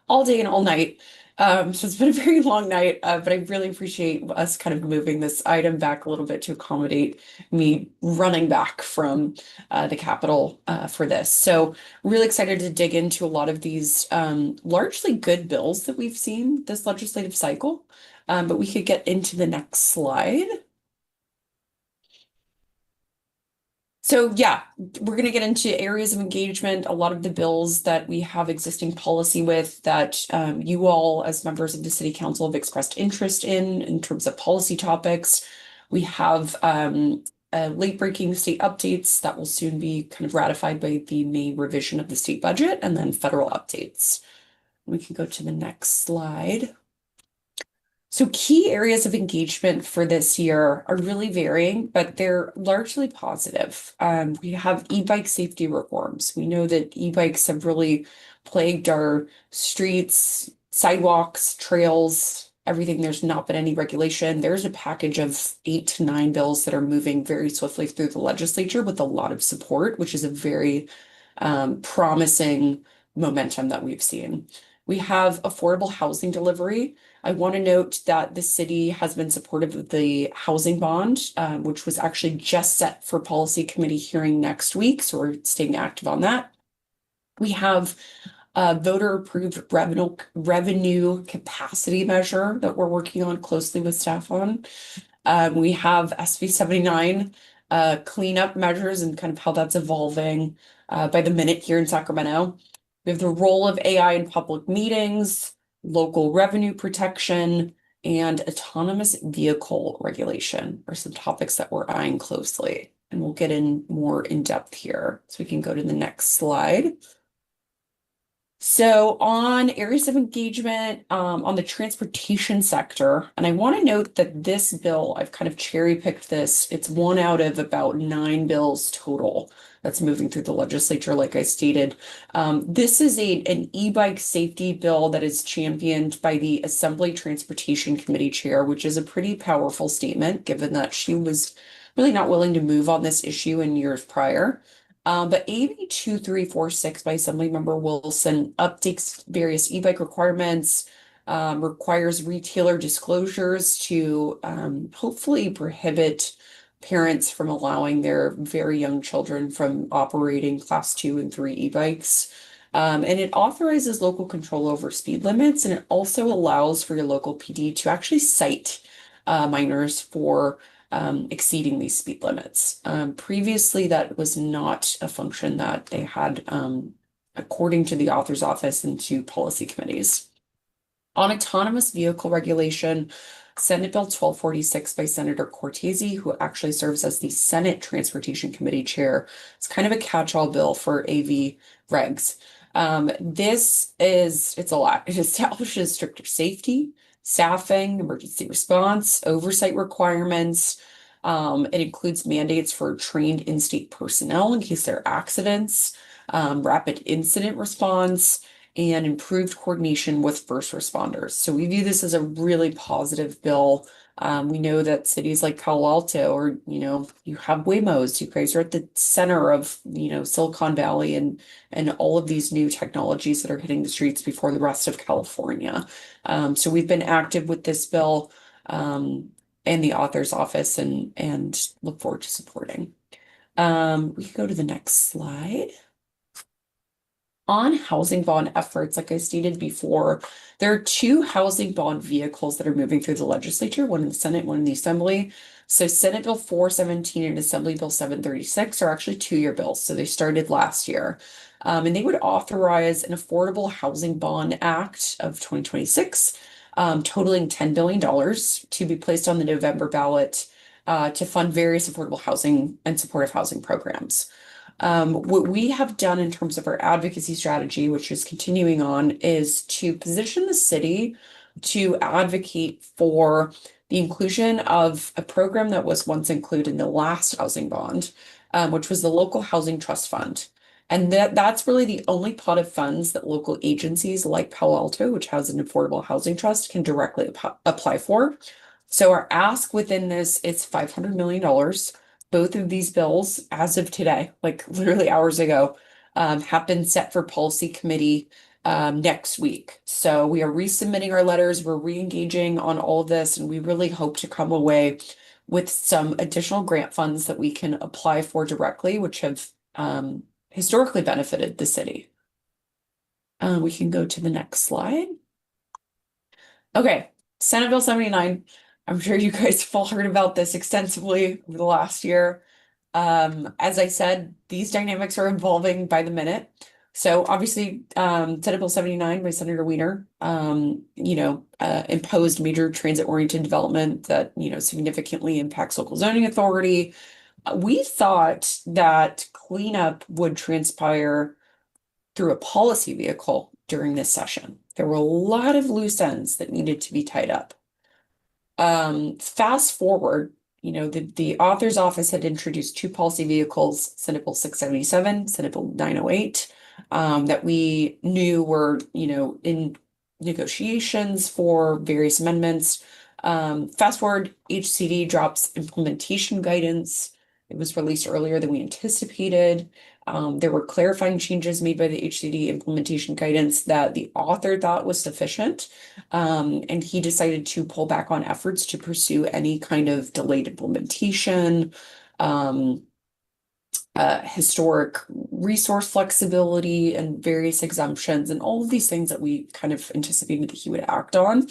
all day and all night. So it's been a very long night, but I really appreciate us kind of moving this item back a little bit to accommodate me running back from the Capitol for this. So really excited to dig into a lot of these largely good bills that we've seen this legislative cycle. But we could get into the next slide. So yeah, we're going to get into areas of engagement, a lot of the bills that we have existing policy with that you all as members of the City Council have expressed interest in terms of policy topics. We have late-breaking state updates that will soon be kind of ratified by the May revision of the state budget, and then federal updates. We can go to the next slide. So key areas of engagement for this year are really varying, but they're largely positive. We have e-bike safety reforms. We know that e-bikes have really plagued our streets, sidewalks, trails, everything. There's not been any regulation. There's a package of 8 to 9 bills that are moving very swiftly through the legislature with a lot of support, which is a very promising momentum that we've seen. We have affordable housing delivery. I want to note that the city has been supportive of the housing bond, which was actually just set for policy committee hearing next week. So we're staying active on that. We have a voter approved revenue capacity measure that we're working on closely with staff on. We have SB 79 cleanup measures and kind of how that's evolving by the minute here in Sacramento. We have the role of AI in public meetings, local revenue protection, and autonomous vehicle regulation are some topics that we're eyeing closely. And we'll get in more in depth here. So we can go to the next slide. So on areas of engagement, on the transportation sector, and I want to note that this bill, I've kind of cherry picked this. It's one out of about 9 bills total that's moving through the legislature, like I stated. This is an e-bike safety bill that is championed by the Assembly Transportation Committee Chair, which is a pretty powerful statement, given that she was really not willing to move on this issue in years prior. But AB 2346 by Assemblymember Wilson updates various e-bike requirements, requires retailer disclosures to hopefully prohibit parents from allowing their very young children from operating class 2 and 3 e-bikes. And it authorizes local control over speed limits, and it also allows for your local PD to actually cite minors for exceeding these speed limits. Previously, that was not a function that they had, according to the author's office and to policy committees. On autonomous vehicle regulation, Senate Bill 1246 by Senator Cortese, who actually serves as the Senate Transportation Committee Chair. It's kind of a catch-all bill for AV regs. It's a lot. It establishes stricter safety, staffing, emergency response, oversight requirements. It includes mandates for trained in-state personnel in case there are accidents, rapid incident response, and improved coordination with first responders. So we view this as a really positive bill. We know that cities like Palo Alto, or, you have Waymos, you guys are at the center of, Silicon Valley and all of these new technologies that are hitting the streets before the rest of California. So we've been active with this bill and the author's office and look forward to supporting. We can go to the next slide. On housing bond efforts, like I stated before, there are 2 housing bond vehicles that are moving through the legislature, one in the Senate, one in the Assembly. So Senate Bill 417 and Assembly Bill 736 are actually 2-year bills. So they started last year. And they would authorize an Affordable Housing Bond Act of 2026, totaling $10 billion to be placed on the November ballot to fund various affordable housing and supportive housing programs. What we have done in terms of our advocacy strategy, which is continuing on, is to position the city to advocate for the inclusion of a program that was once included in the last housing bond, which was the Local Housing Trust Fund. And that's really the only pot of funds that local agencies like Palo Alto, which has an affordable housing trust, can directly apply for. So our ask within this is $500 million. Both of these bills, as of today, like literally hours ago, have been set for policy committee next week. So we are resubmitting our letters, we're re-engaging on all of this, and we really hope to come away with some additional grant funds that we can apply for directly, which have historically benefited the city. We can go to the next slide. Okay, Senate Bill 79. I'm sure you guys have all heard about this extensively over the last year. As I said, these dynamics are evolving by the minute. So obviously, Senate Bill 79 by Senator Wiener, imposed major transit-oriented development that, significantly impacts local zoning authority. We thought that cleanup would transpire through a policy vehicle during this session. There were a lot of loose ends that needed to be tied up. Fast forward, the author's office had introduced 2 policy vehicles, Senate Bill 677, Senate Bill 908, that we knew were, in negotiations for various amendments. Fast forward, HCD drops implementation guidance. It was released earlier than we anticipated. There were clarifying changes made by the HCD implementation guidance that the author thought was sufficient. And he decided to pull back on efforts to pursue any kind of delayed implementation, historic resource flexibility, and various exemptions, and all of these things that we kind of anticipated that he would act on.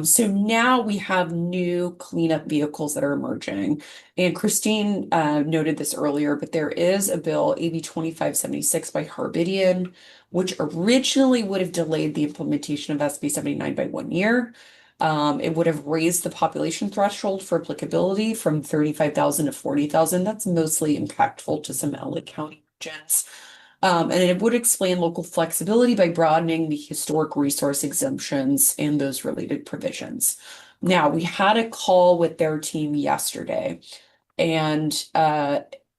So now we have new cleanup vehicles that are emerging. And Christine noted this earlier, but there is a bill, AB 2576 by Harbidian, which originally would have delayed the implementation of SB 79 by 1 year. It would have raised the population threshold for applicability from 35,000 to 40,000. That's mostly impactful to some LA County regions. And it would explain local flexibility by broadening the historic resource exemptions and those related provisions. Now, we had a call with their team yesterday, and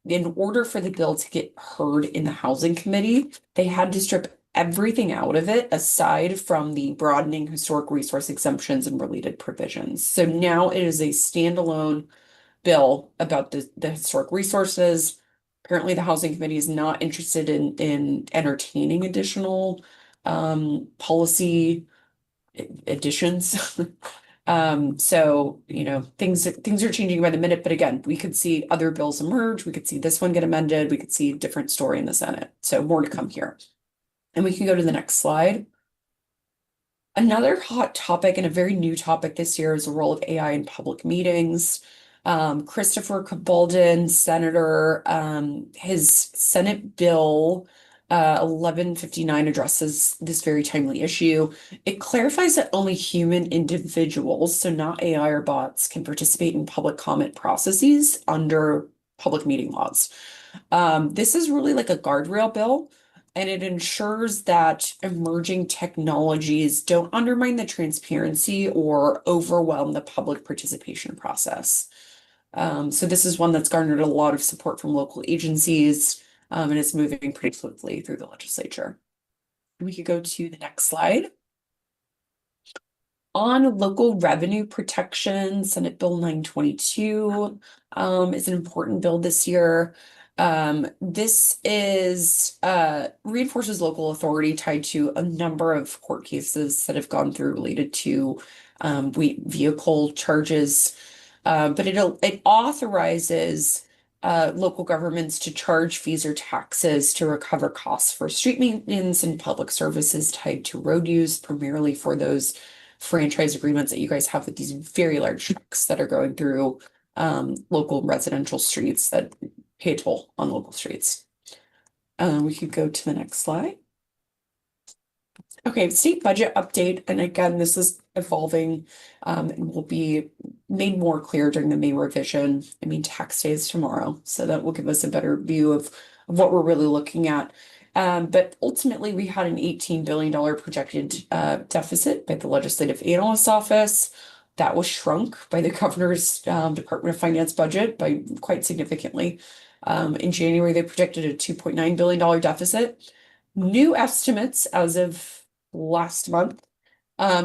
in order for the bill to get heard in the Housing Committee, they had to strip everything out of it aside from the broadening historic resource exemptions and related provisions. So now it is a standalone bill about the historic resources. Apparently, the Housing Committee is not interested in entertaining additional policy additions. So, you know, things are changing by the minute, but again, we could see other bills emerge. We could see this one get amended. We could see a different story in the Senate. So more to come here. And we can go to the next slide. Another hot topic and a very new topic this year is the role of AI in public meetings. Christopher Cabaldon, Senator, his Senate bill 1159 addresses this very timely issue. It clarifies that only human individuals, so not AI or bots, can participate in public comment processes under public meeting laws. This is really like a guardrail bill, and it ensures that emerging technologies don't undermine the transparency or overwhelm the public participation process. So this is one that's garnered a lot of support from local agencies, and it's moving pretty swiftly through the legislature. We could go to the next slide. On local revenue protection, Senate Bill 922 is an important bill this year. This is reinforces local authority tied to a number of court cases that have gone through related to vehicle charges. But it authorizes local governments to charge fees or taxes to recover costs for street maintenance and public services tied to road use, primarily for those franchise agreements that you guys have with these very large trucks that are going through local residential streets that pay a toll on local streets. We could go to the next slide. Okay, state budget update, and again, this is evolving and will be made more clear during the May revision. I mean, tax day is tomorrow, so that will give us a better view of what we're really looking at. But ultimately, we had an $18 billion projected deficit by the Legislative Analyst's Office. That was shrunk by the governor's Department of Finance budget by quite significantly. In January, they projected a $2.9 billion deficit. New estimates as of last month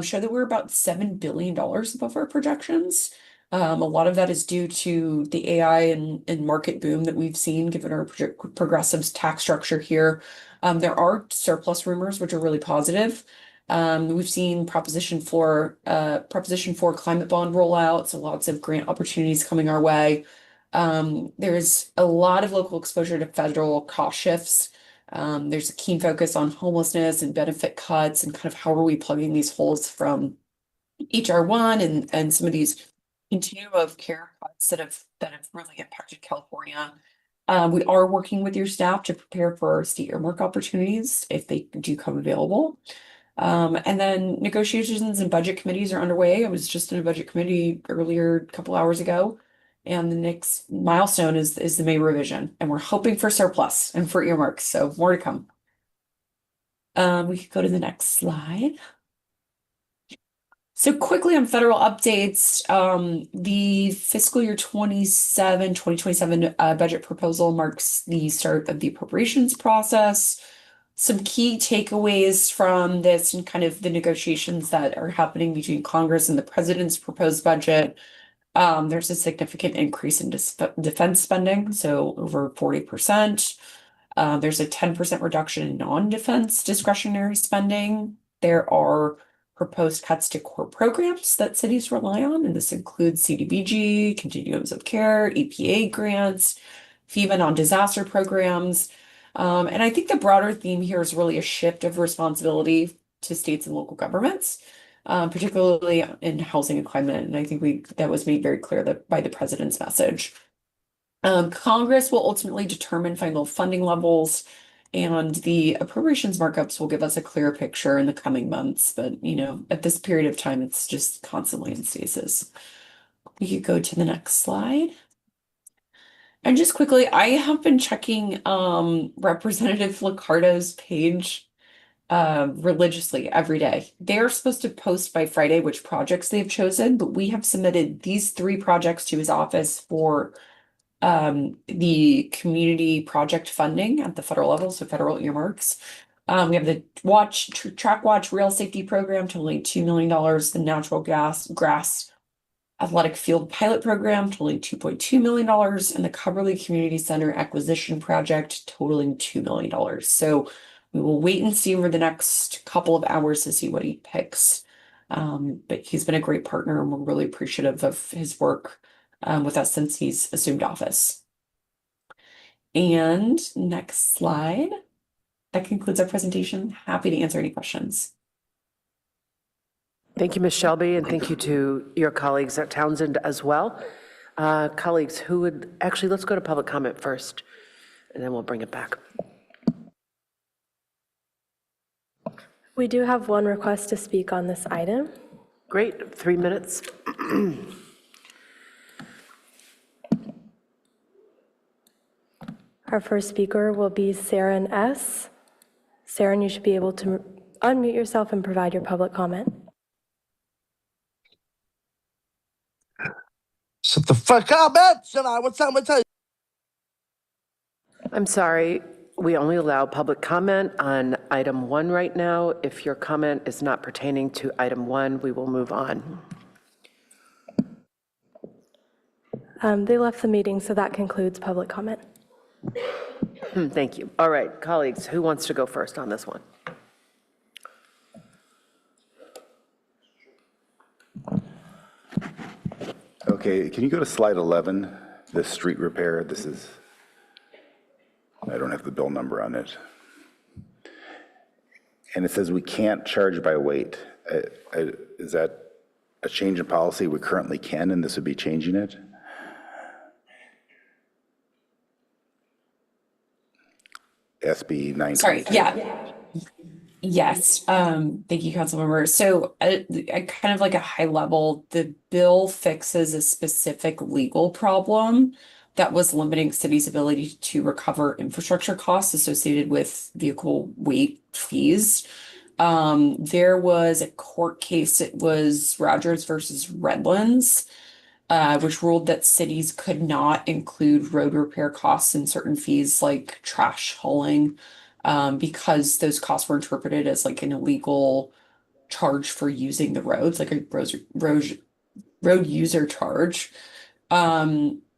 show that we're about $7 billion above our projections. A lot of that is due to the AI and market boom that we've seen given our progressive tax structure here. There are surplus rumors, which are really positive. We've seen Proposition 4 climate bond rollout, so lots of grant opportunities coming our way. There's a lot of local exposure to federal cost shifts. There's a keen focus on homelessness and benefit cuts and kind of how are we plugging these holes from HR1 and some of these continuum of care cuts that have really impacted California. We are working with your staff to prepare for state earmark opportunities if they do come available. And then negotiations and budget committees are underway. I was just in a budget committee earlier a couple hours ago. And the next milestone is the May revision, and we're hoping for surplus and for earmarks, so more to come. We could go to the next slide. So quickly on federal updates, the fiscal year 2027 budget proposal marks the start of the appropriations process. Some key takeaways from this and kind of the negotiations that are happening between Congress and the president's proposed budget. There's a significant increase in defense spending, so over 40%. There's a 10% reduction in non-defense discretionary spending. There are proposed cuts to core programs that cities rely on, and this includes CDBG, continuums of care, EPA grants, FEMA non-disaster programs. And I think the broader theme here is really a shift of responsibility to states and local governments. Particularly in housing and climate. And I think that was made very clear by the president's message. Congress will ultimately determine final funding levels And the appropriations markups will give us a clearer picture in the coming months, but at this period of time, it's just constantly in stasis. We could go to the next slide. And just quickly, I have been checking Representative Liccardo's page religiously every day. They're supposed to post by Friday which projects they've chosen, but we have submitted these 3 projects to his office for the community project funding at the federal level, so federal earmarks. We have the Track Watch Rail Safety Program totaling $2 million, the Natural Grass Athletic Field Pilot Program totaling $2.2 million, and the Coverly Community Center Acquisition Project totaling $2 million. So we will wait and see over the next couple of hours to see what he picks. But he's been a great partner, and we're really appreciative of his work with us since he's assumed office. And next slide. That concludes our presentation. Happy to answer any questions. Thank you, Ms. Shelby, and thank you to your colleagues at Townsend as well. Colleagues, let's go to public comment first, and then we'll bring it back. We do have one request to speak on this item. Great, 3 minutes. Our first speaker will be Saren S. Saren, you should be able to unmute yourself and provide your public comment. Shut the fuck up, man! Shut up! What's up? What's up? I'm sorry, we only allow public comment on item 1 right now. If your comment is not pertaining to item 1, we will move on. They left the meeting, so that concludes public comment. Thank you. All right, colleagues, who wants to go first on this one? Okay, can you go to slide 11, the street repair? I don't have the bill number on it. And it says we can't charge by weight. Is that a change in policy? We currently can, and this would be changing it? SB 9. Sorry, yeah. Yes, thank you, Councilmember. So kind of like a high level, the bill fixes a specific legal problem that was limiting cities' ability to recover infrastructure costs associated with vehicle weight fees. There was a court case, it was Rogers versus Redlands, which ruled that cities could not include road repair costs in certain fees like trash hauling, because those costs were interpreted as like an illegal charge for using the roads, like a road user charge.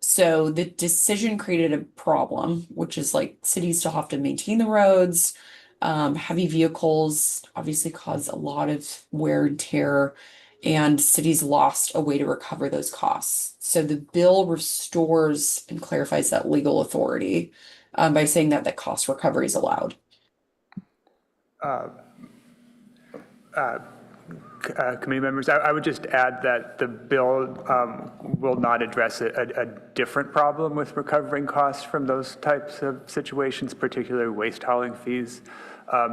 So the decision created a problem, which is like cities still have to maintain the roads. Heavy vehicles obviously cause a lot of wear and tear, and cities lost a way to recover those costs. So the bill restores and clarifies that legal authority by saying that the cost recovery is allowed. Committee members, I would just add that the bill will not address a different problem with recovering costs from those types of situations, particularly waste hauling fees.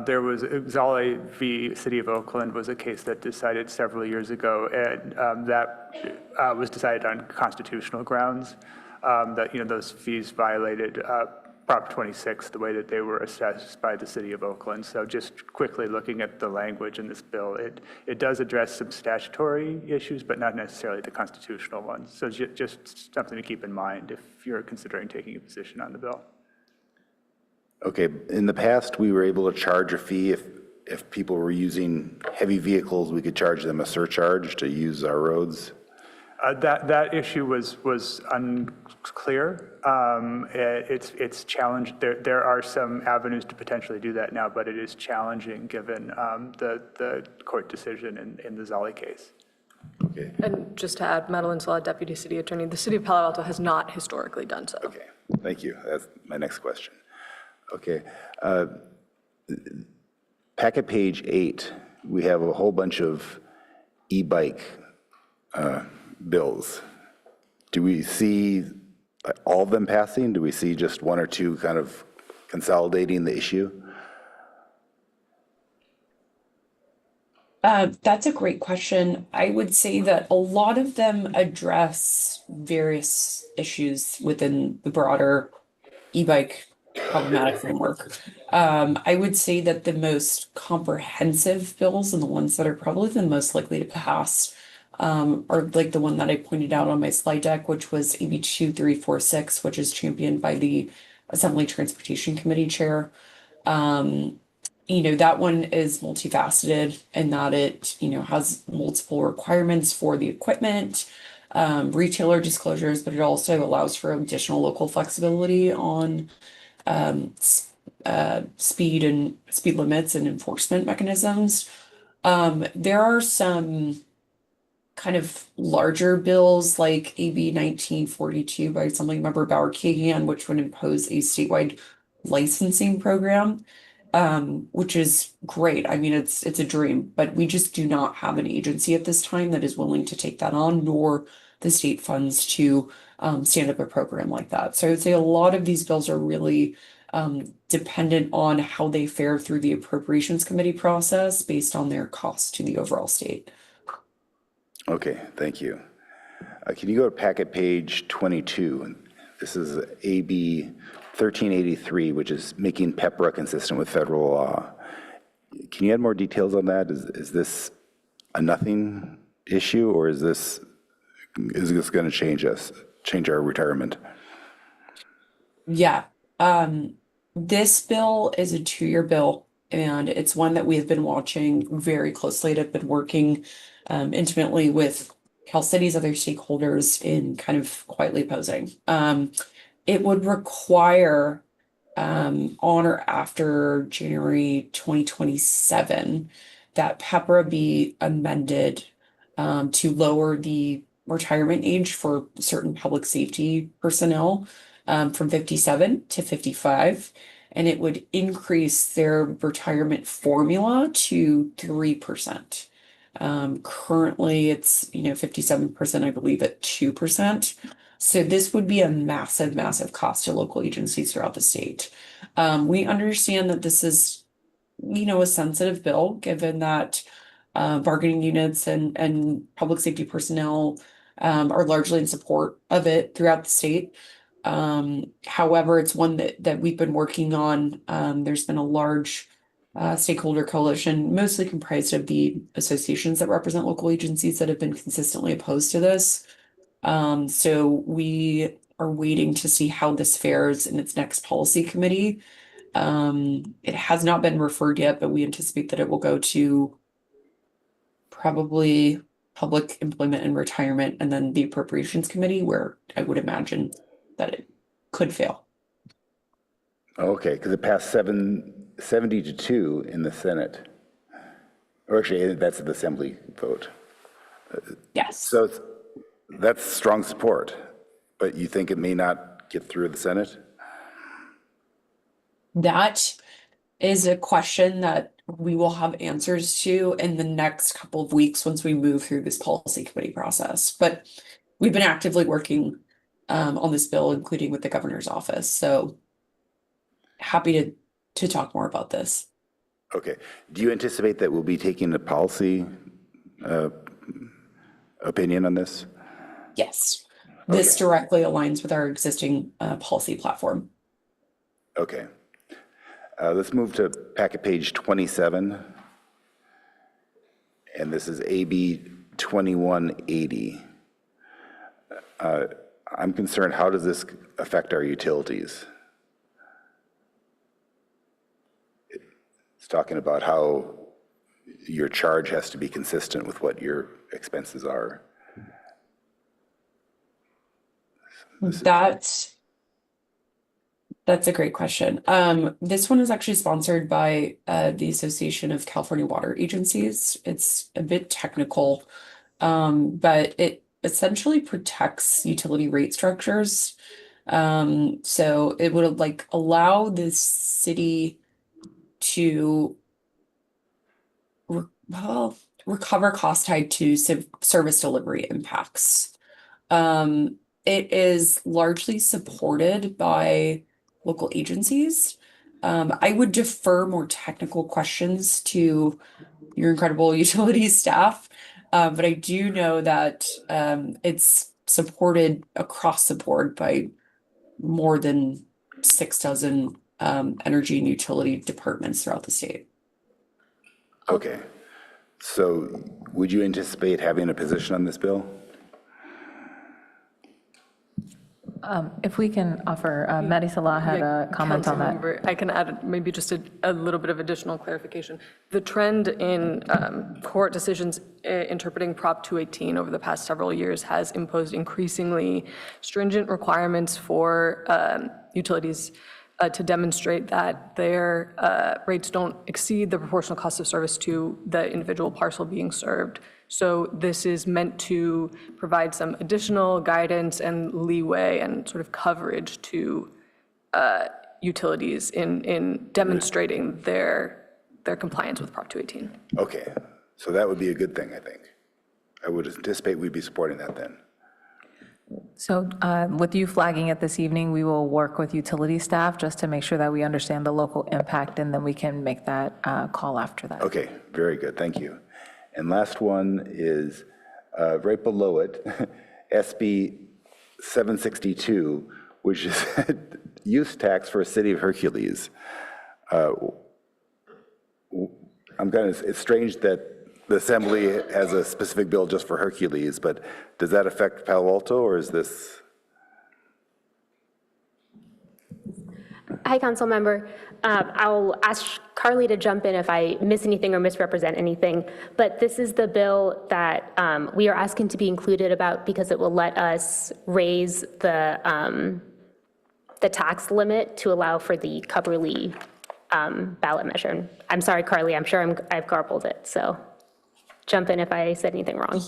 There was Zolli v. City of Oakland was a case that decided several years ago, and that was decided on constitutional grounds, that those fees violated Prop 26, the way that they were assessed by the City of Oakland. So just quickly looking at the language in this bill, it does address some statutory issues, but not necessarily the constitutional ones. So just something to keep in mind if you're considering taking a position on the bill. Okay, in the past, we were able to charge a fee if people were using heavy vehicles, we could charge them a surcharge to use our roads. That issue was unclear. It's challenged. There are some avenues to potentially do that now, but it is challenging given the court decision in the Zolli case. Okay. And just to add, Madeline Salah, Deputy City Attorney, the City of Palo Alto has not historically done so. Okay, thank you. That's my next question. Okay. Packet page 8, we have a whole bunch of e-bike bills. Do we see all of them passing? Do we see just one or two kind of consolidating the issue? That's a great question. I would say that a lot of them address various issues within the broader e-bike problematic framework. I would say that the most comprehensive bills and the ones that are probably the most likely to pass are like the one that I pointed out on my slide deck, which was AB 2346, which is championed by the Assembly Transportation Committee Chair. That one is multifaceted in that it, has multiple requirements for the equipment, retailer disclosures, but it also allows for additional local flexibility on speed limits and enforcement mechanisms. There are some kind of larger bills like AB 1942 by Assemblymember Bauer Kagan, which would impose a statewide licensing program, which is great. I mean, it's a dream, but we just do not have an agency at this time that is willing to take that on, nor the state funds to stand up a program like that. So I would say a lot of these bills are really dependent on how they fare through the appropriations committee process based on their cost to the overall state. Okay, thank you. Can you go to packet page 22? This is AB 1383, which is making PEPRA consistent with federal law. Can you add more details on that? Is this a nothing issue, or is this going to change our retirement? Yeah. This bill is a 2-year bill, and it's one that we have been watching very closely and have been working intimately with Cal City's other stakeholders in kind of quietly opposing. It would require on or after January 2027 that PEPRA be amended to lower the retirement age for certain public safety personnel from 57 to 55, and it would increase their retirement formula to 3%. Currently it's 57%, I believe, at 2%. So this would be a massive, massive cost to local agencies throughout the state. We understand that this is, a sensitive bill, given that bargaining units and public safety personnel are largely in support of it throughout the state. However, it's one that we've been working on. There's been a large stakeholder coalition, mostly comprised of the associations that represent local agencies that have been consistently opposed to this. So we are waiting to see how this fares in its next policy committee. It has not been referred yet, but we anticipate that it will go to probably Public Employment and Retirement and then the Appropriations Committee, where I would imagine that it could fail. Okay, because it passed 70 to 2 in the Senate. Or actually, that's the Assembly vote. Yes. So that's strong support, but you think it may not get through the Senate? That is a question that we will have answers to in the next couple of weeks once we move through this policy committee process. But we've been actively working on this bill, including with the governor's office. So happy to talk more about this. Okay. Do you anticipate that we'll be taking a policy opinion on this? Yes. This directly aligns with our existing policy platform. Okay. Let's move to packet page 27. And this is AB 2180. I'm concerned, how does this affect our utilities? It's talking about how your charge has to be consistent with what your expenses are. That's a great question. This one is actually sponsored by the Association of California Water Agencies. It's a bit technical, but it essentially protects utility rate structures. So it would allow the city to recover costs tied to service delivery impacts. It is largely supported by local agencies. I would defer more technical questions to your incredible utilities staff. But I do know that it's supported across the board by more than 6 dozen energy and utility departments throughout the state. Okay. So would you anticipate having a position on this bill? If we can offer, Maddie Salah had a comment on that. Councilmember, I can add maybe just a little bit of additional clarification. The trend in court decisions interpreting Prop 218 over the past several years has imposed increasingly stringent requirements for utilities to demonstrate that their rates don't exceed the proportional cost of service to the individual parcel being served. So this is meant to provide some additional guidance and leeway and sort of coverage to utilities in demonstrating their compliance with Prop 218. Okay, so that would be a good thing, I think. I would anticipate we'd be supporting that then. So with you flagging it this evening, we will work with utility staff just to make sure that we understand the local impact, and then we can make that call after that. Okay, very good, thank you. And last one is right below it, SB 762, which is use tax for City of Hercules. It's strange that the Assembly has a specific bill just for Hercules, but does that affect Palo Alto, or is this? Hi, council member. I'll ask Carly to jump in if I miss anything or misrepresent anything, but this is the bill that we are asking to be included about because it will let us raise the tax limit to allow for the Cubberley ballot measure. I'm sorry, Carly, I'm sure I've garbled it, so jump in if I said anything wrong.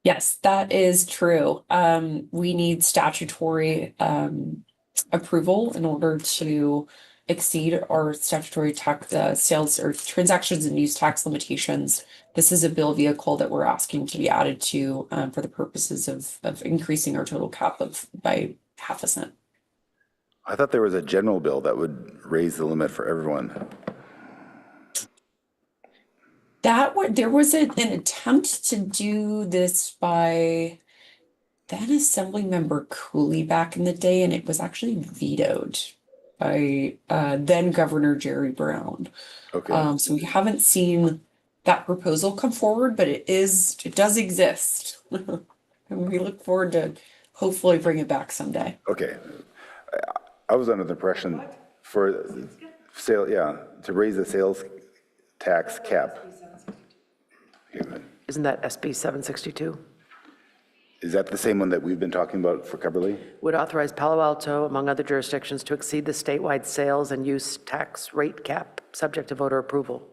Yes, that is true. We need statutory approval in order to exceed our statutory tax sales or transactions and use tax limitations. This is a bill vehicle that we're asking to be added to for the purposes of increasing our total cap by 0.5 cent. I thought there was a general bill that would raise the limit for everyone. There was an attempt to do this by then Assembly Member Cooley back in the day, and it was actually vetoed by then Governor Jerry Brown. Okay. So we haven't seen that proposal come forward, but it does exist. And we look forward to hopefully bring it back someday. Okay. I was under the impression for to raise the sales tax cap. Isn't that SB 762? Is that the same one that we've been talking about for Cubberley? Would authorize Palo Alto, among other jurisdictions, to exceed the statewide sales and use tax rate cap, subject to voter approval.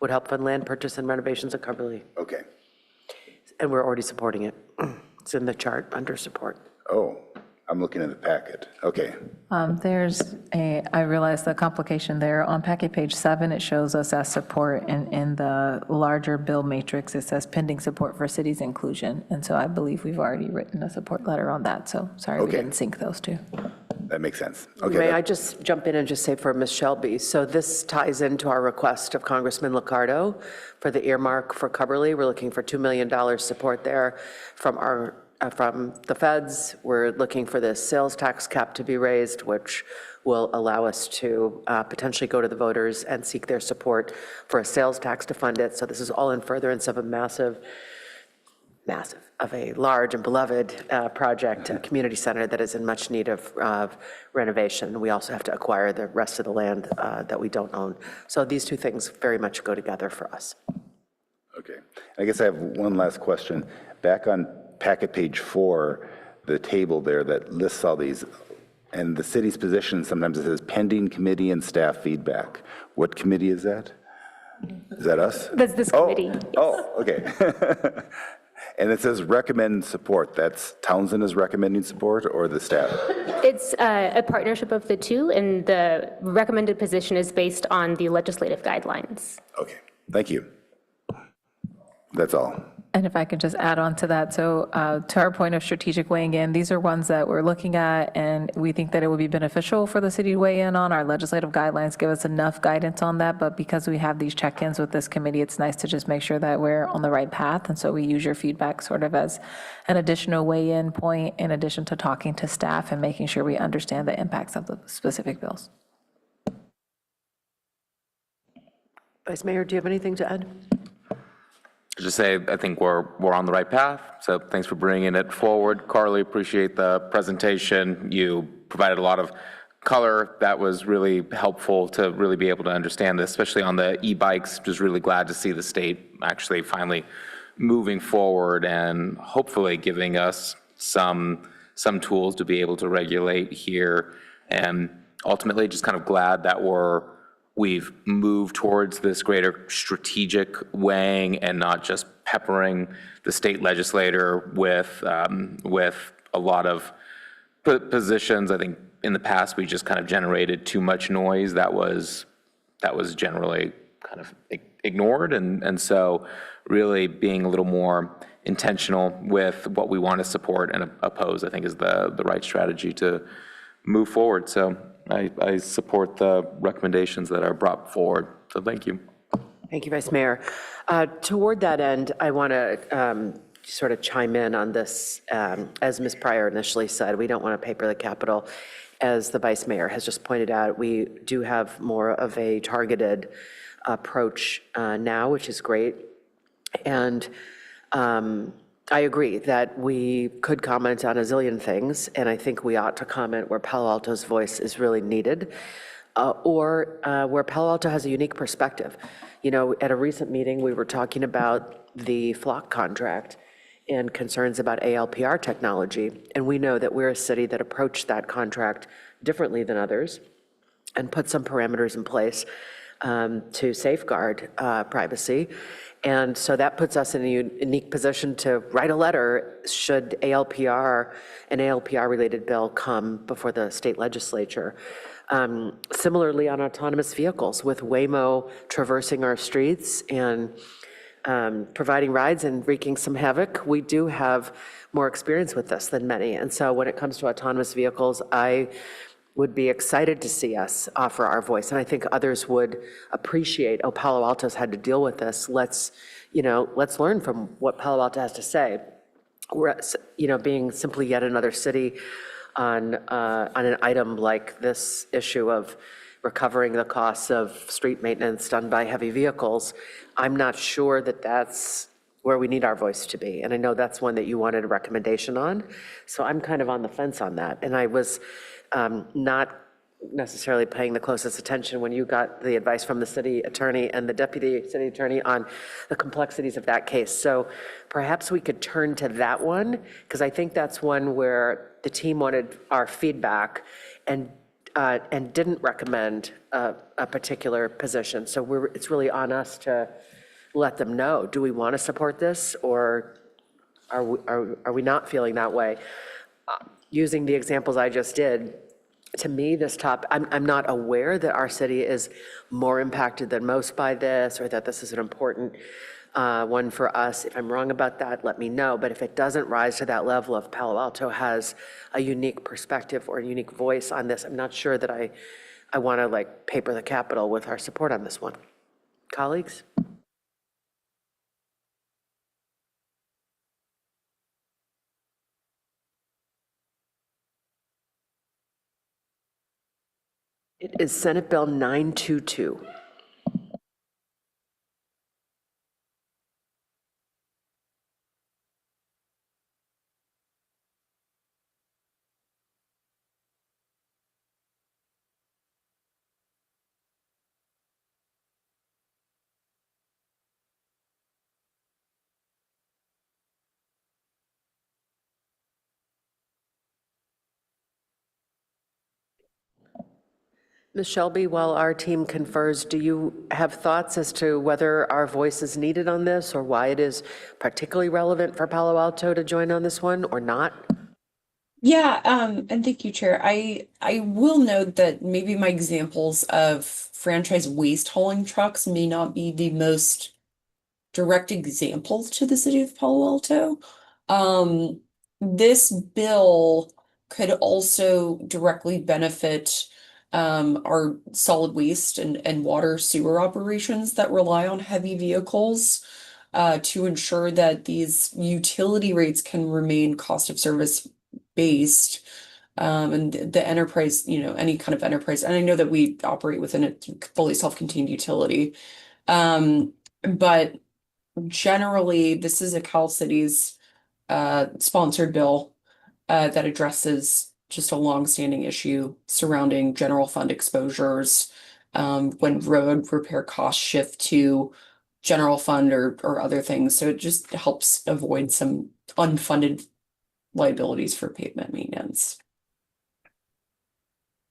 Would help fund land purchase and renovations at Cubberley. Okay. And we're already supporting it. It's in the chart under support. Oh, I'm looking at the packet. Okay. I realize the complication there. On packet page 7, it shows us as support, and in the larger bill matrix, it says pending support for cities inclusion. And so I believe we've already written a support letter on that. So sorry we didn't sync those two. That makes sense. Okay. May I just jump in and just say for Ms. Shelby, so this ties into our request of Congressman Liccardo for the earmark for Cubberley. We're looking for $2 million support there from the feds. We're looking for this sales tax cap to be raised, which will allow us to potentially go to the voters and seek their support for a sales tax to fund it. So this is all in furtherance of a of a large and beloved project, a community center that is in much need of renovation. We also have to acquire the rest of the land that we don't own. So these two things very much go together for us. Okay. I guess I have one last question. Back on packet page 4, the table there that lists all these, and the city's position, sometimes it says pending committee and staff feedback. What committee is that? Is that us? That's this committee. Oh, okay. And it says recommend support. That's Townsend is recommending support, or the staff? It's a partnership of the two, and the recommended position is based on the legislative guidelines. Okay, thank you. That's all. And if I could just add on to that, so to our point of strategic weighing in, these are ones that we're looking at, and we think that it would be beneficial for the city to weigh in on. Our legislative guidelines give us enough guidance on that, but because we have these check-ins with this committee, it's nice to just make sure that we're on the right path. And so we use your feedback sort of as an additional weigh-in point in addition to talking to staff and making sure we understand the impacts of the specific bills. Vice Mayor, do you have anything to add? Just say, I think we're on the right path. So thanks for bringing it forward. Carly, appreciate the presentation. You provided a lot of color that was really helpful to really be able to understand this, especially on the e-bikes. Just really glad to see the state actually finally moving forward and hopefully giving us some tools to be able to regulate here. And ultimately just kind of glad that we've moved towards this greater strategic weighing and not just peppering the state legislator with a lot of positions. I think in the past, we just kind of generated too much noise that was generally kind of ignored. And so really being a little more intentional with what we want to support and oppose, I think is the right strategy to move forward. So I support the recommendations that are brought forward. So thank you. Thank you, Vice Mayor. Toward that end, I want to sort of chime in on this. As Ms. Pryor initially said, we don't want to paper the Capitol. As the Vice Mayor has just pointed out, we do have more of a targeted approach now, which is great. And I agree that we could comment on a zillion things, and I think we ought to comment where Palo Alto's voice is really needed, or where Palo Alto has a unique perspective. You know, at a recent meeting, we were talking about the flock contract and concerns about ALPR technology, and we know that we're a city that approached that contract differently than others and put some parameters in place to safeguard privacy. And so that puts us in a unique position to write a letter should an ALPR-related bill come before the state legislature. Similarly, on autonomous vehicles, with Waymo traversing our streets and providing rides and wreaking some havoc, we do have more experience with this than many. And so when it comes to autonomous vehicles, I would be excited to see us offer our voice. And I think others would appreciate, oh, Palo Alto's had to deal with this. Let's learn from what Palo Alto has to say. We're, being simply yet another city on an item like this issue of recovering the costs of street maintenance done by heavy vehicles, I'm not sure that that's where we need our voice to be. And I know that's one that you wanted a recommendation on. So I'm kind of on the fence on that. And I was not necessarily paying the closest attention when you got the advice from the city attorney and the deputy city attorney on the complexities of that case. So perhaps we could turn to that one, because I think that's one where the team wanted our feedback and didn't recommend a particular position. So it's really on us to let them know, do we want to support this, or are we not feeling that way? Using the examples I just did, to me, I'm not aware that our city is more impacted than most by this, or that this is an important one for us. If I'm wrong about that, let me know. But if it doesn't rise to that level of Palo Alto has a unique perspective or a unique voice on this, I'm not sure that I want to paper the Capitol with our support on this one. Colleagues? It is Senate Bill 922. Ms. Shelby, while our team confers, do you have thoughts as to whether our voice is needed on this, or why it is particularly relevant for Palo Alto to join on this one or not? Yeah, and thank you, Chair. I will note that maybe my examples of franchise waste hauling trucks may not be the most direct example to the city of Palo Alto. This bill could also directly benefit our solid waste and water sewer operations that rely on heavy vehicles to ensure that these utility rates can remain cost of service based. And the enterprise, any kind of enterprise, and I know that we operate within a fully self-contained utility. But generally, this is a Cal Cities sponsored bill that addresses just a longstanding issue surrounding general fund exposures when road repair costs shift to general fund or other things. So it just helps avoid some unfunded liabilities for pavement maintenance.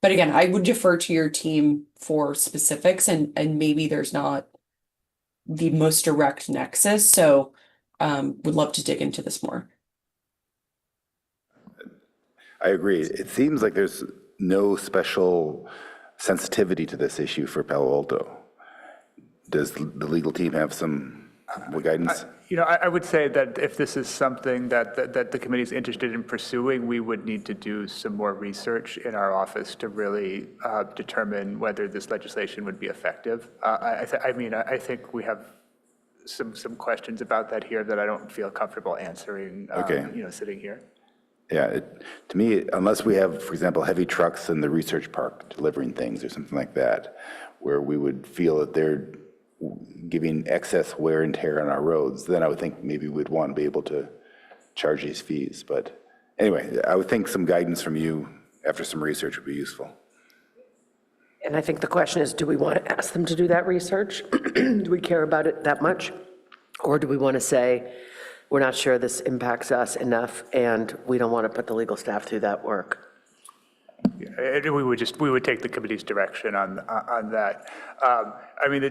But again, I would defer to your team for specifics and maybe there's not the most direct nexus. So would love to dig into this more. I agree. It seems like there's no special sensitivity to this issue for Palo Alto. Does the legal team have some guidance? I would say that if this is something that the committee is interested in pursuing, we would need to do some more research in our office to really determine whether this legislation would be effective. I think we have some questions about that here that I don't feel comfortable answering, sitting here. Yeah, to me, unless we have, for example, heavy trucks in the research park delivering things or something like that, where we would feel that they're giving excess wear and tear on our roads, then I would think maybe we'd want to be able to charge these fees. But anyway, I would think some guidance from you after some research would be useful. And I think the question is, do we want to ask them to do that research? Do we care about it that much? Or do we want to say, we're not sure this impacts us enough and we don't want to put the legal staff through that work? We would take the committee's direction on that.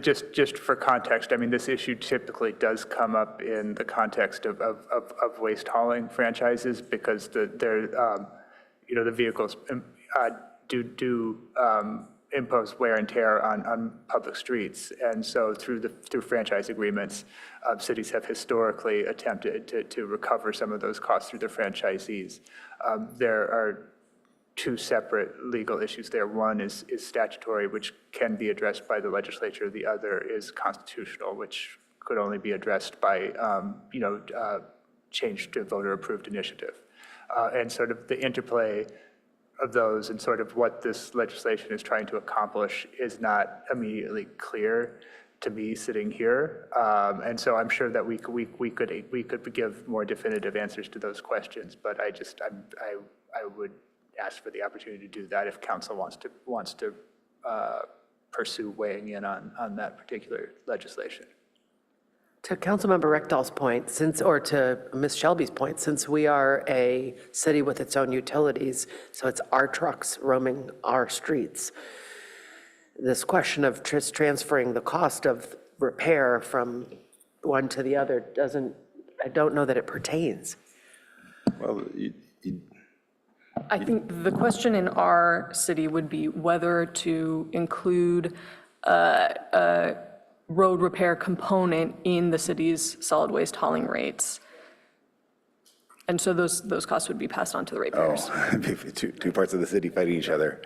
Just for context, this issue typically does come up in the context of waste hauling franchises because the vehicles do impose wear and tear on public streets, and so through franchise agreements, cities have historically attempted to recover some of those costs through their franchisees. There are two separate legal issues there. One is statutory, which can be addressed by the legislature. The other is constitutional, which could only be addressed by change to voter-approved initiative. And sort of the interplay of those and sort of what this legislation is trying to accomplish is not immediately clear to me sitting here. And so I'm sure that we could give more definitive answers to those questions, but I would ask for the opportunity to do that if council wants to pursue weighing in on that particular legislation. To Councilmember Rechthal's point, or to Ms. Shelby's point, since we are a city with its own utilities, so it's our trucks roaming our streets, this question of just transferring the cost of repair from one to the other I don't know that it pertains. Well, I think the question in our city would be whether to include a road repair component in the city's solid waste hauling rates. And so those costs would be passed on to the ratepayers. Two parts of the city fighting each other.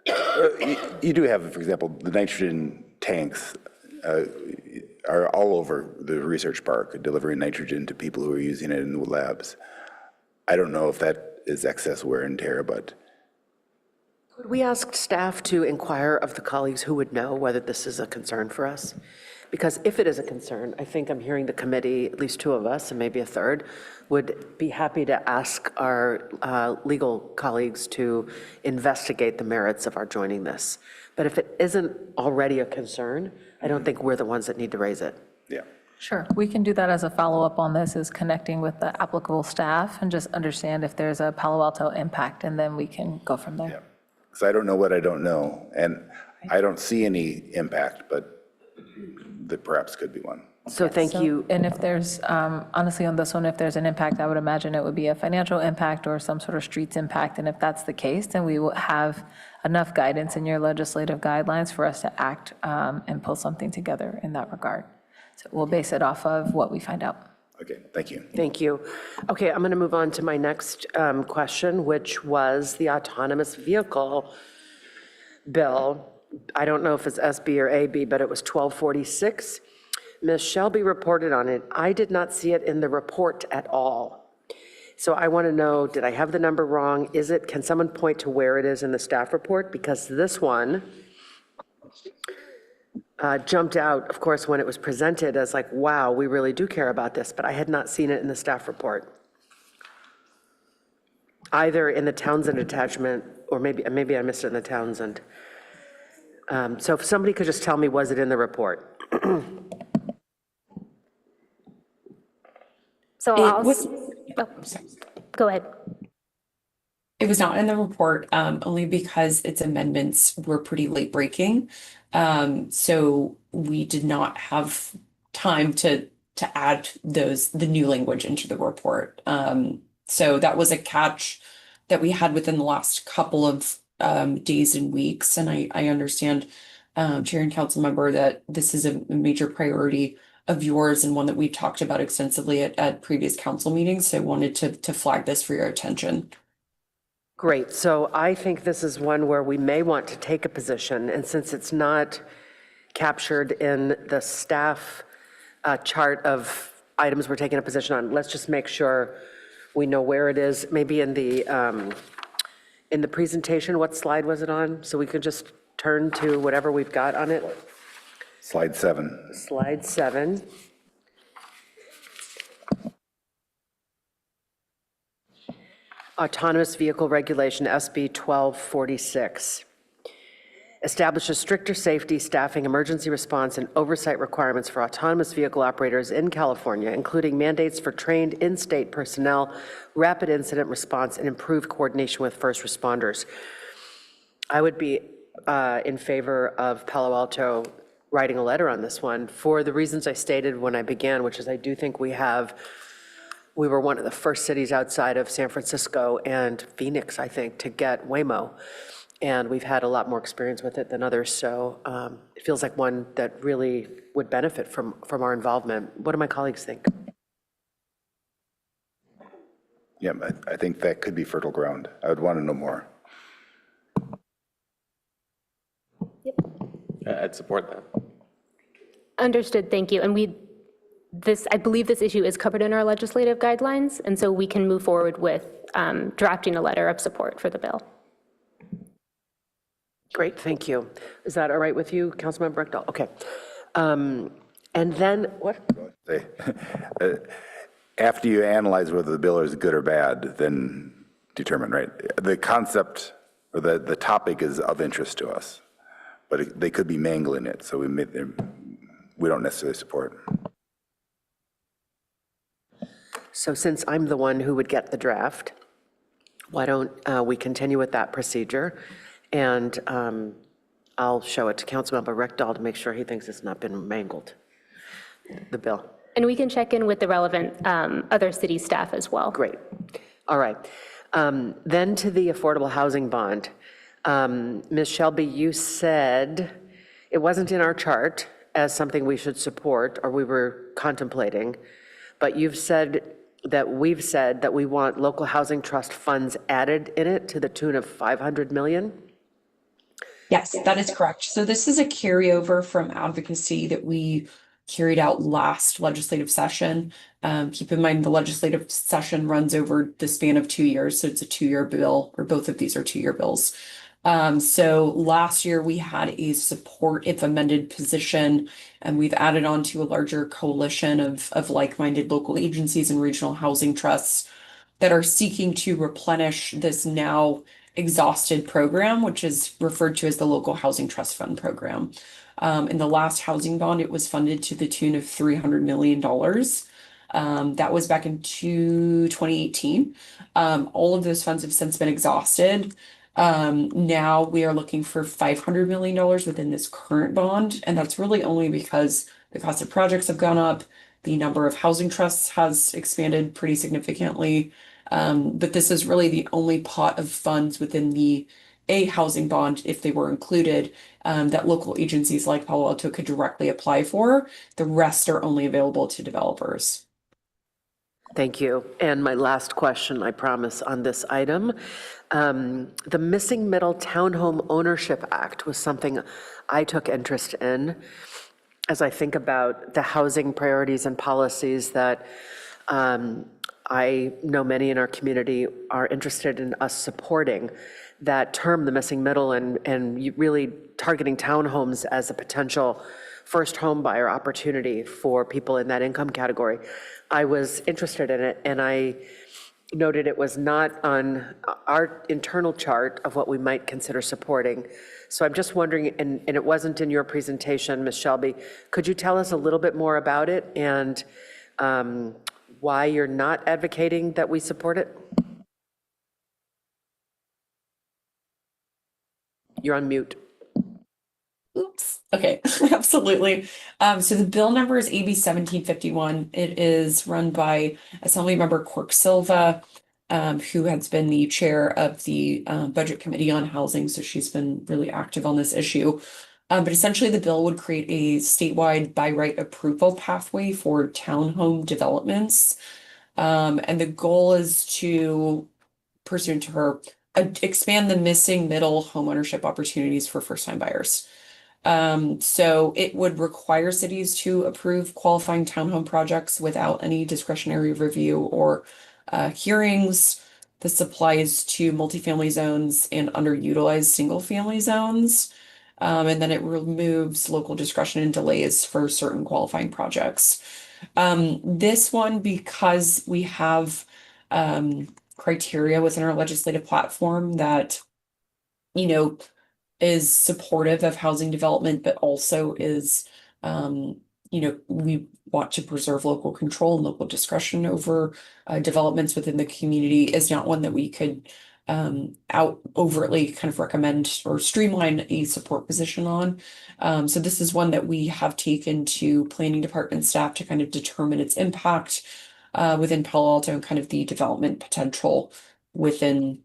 You do have, for example, the nitrogen tanks are all over the research park, delivering nitrogen to people who are using it in the labs. I don't know if that is excess wear and tear, but. Could we ask staff to inquire of the colleagues who would know whether this is a concern for us? Because if it is a concern, I think I'm hearing the committee, at least two of us and maybe a third, would be happy to ask our legal colleagues to investigate the merits of our joining this. But if it isn't already a concern, I don't think we're the ones that need to raise it. Yeah. Sure, we can do that as a follow-up on this, is connecting with the applicable staff and just understand if there's a Palo Alto impact, and then we can go from there. Yeah. Because I don't know what I don't know, and I don't see any impact, but there perhaps could be one. So thank you. And if there's, honestly, on this one, if there's an impact, I would imagine it would be a financial impact or some sort of streets impact. And if that's the case, then we will have enough guidance in your legislative guidelines for us to act and pull something together in that regard. So we'll base it off of what we find out. Okay, thank you. Thank you. Okay, I'm going to move on to my next question, which was the autonomous vehicle bill. I don't know if it's SB or AB, but it was 1246. Ms. Shelby reported on it. I did not see it in the report at all. So I want to know, did I have the number wrong? Can someone point to where it is in the staff report? Because this one jumped out, of course, when it was presented as like, wow, we really do care about this, but I had not seen it in the staff report. Either in the Townsend attachment, or maybe I missed it in the Townsend. So if somebody could just tell me, was it in the report? So go ahead. It was not in the report, only because its amendments were pretty late breaking. So we did not have time to add the new language into the report. So that was a catch that we had within the last couple of days and weeks. And I understand, Chair and Council Member, that this is a major priority of yours and one that we've talked about extensively at previous council meetings. So I wanted to flag this for your attention. Great, so I think this is one where we may want to take a position, and since it's not captured in the staff chart of items we're taking a position on, let's just make sure we know where it is. Maybe in the presentation, what slide was it on? So we could just turn to whatever we've got on it. Slide 7. Slide 7. Autonomous Vehicle Regulation, SB 1246. Establishes stricter safety, staffing, emergency response, and oversight requirements for autonomous vehicle operators in California, including mandates for trained in-state personnel, rapid incident response, and improved coordination with first responders. I would be in favor of Palo Alto writing a letter on this one for the reasons I stated when I began, which is I do think we were one of the first cities outside of San Francisco and Phoenix, I think, to get Waymo. And we've had a lot more experience with it than others. So it feels like one that really would benefit from our involvement. What do my colleagues think? Yeah, I think that could be fertile ground. I would want to know more. I'd support that. Understood, thank you. And I believe this issue is covered in our legislative guidelines, and so we can move forward with drafting a letter of support for the bill. Great, thank you. Is that all right with you, Councilmember Breckdahl? Okay. And then what? After you analyze whether the bill is good or bad, then determine, right? The concept or the topic is of interest to us, but they could be mangling it, so we don't necessarily support. So since I'm the one who would get the draft, why don't we continue with that procedure? And I'll show it to Councilmember Breckdahl to make sure he thinks it's not been mangled, the bill. And we can check in with the relevant other city staff as well. Great. All right. Then to the affordable housing bond. Ms. Shelby, you said it wasn't in our chart as something we should support or we were contemplating, but we've said that we want local housing trust funds added in it to the tune of 500 million. Yes, that is correct. So this is a carryover from advocacy that we carried out last legislative session. Keep in mind the legislative session runs over the span of 2 years, so it's a 2-year bill, or both of these are 2-year bills. So last year we had a support if amended position, and we've added on to a larger coalition of like-minded local agencies and regional housing trusts that are seeking to replenish this now exhausted program, which is referred to as the Local Housing Trust Fund program. In the last housing bond, it was funded to the tune of $300 million. That was back in 2018. All of those funds have since been exhausted. Now we are looking for $500 million within this current bond, and that's really only because the cost of projects have gone up, the number of housing trusts has expanded pretty significantly, but this is really the only pot of funds within a housing bond, if they were included, that local agencies like Palo Alto could directly apply for. The rest are only available to developers. Thank you. And my last question, I promise, on this item. The Missing Middle Townhome Ownership Act was something I took interest in as I think about the housing priorities and policies that I know many in our community are interested in us supporting. That term, the missing middle, and really targeting townhomes as a potential first home buyer opportunity for people in that income category. I was interested in it, and I noted it was not on our internal chart of what we might consider supporting. So I'm just wondering, and it wasn't in your presentation, Ms. Shelby, could you tell us a little bit more about it and why you're not advocating that we support it? You're on mute. Oops. Okay, absolutely. So the bill number is AB 1751. It is run by Assemblymember Clerk Silva, who has been the chair of the Budget Committee on Housing. So she's been really active on this issue. But essentially, the bill would create a statewide by right approval pathway for townhome developments. And the goal is to, pursuant to her, expand the missing middle homeownership opportunities for first-time buyers. So it would require cities to approve qualifying townhome projects without any discretionary review or hearings. This applies to multifamily zones and underutilized single-family zones. And then it removes local discretion and delays for certain qualifying projects. This one, because we have criteria within our legislative platform that, you know, is supportive of housing development, but also is, you know, we want to preserve local control and local discretion over developments within the community, is not one that we could out overtly kind of recommend or streamline a support position on. So this is one that we have taken to planning department staff to kind of determine its impact within Palo Alto and kind of the development potential within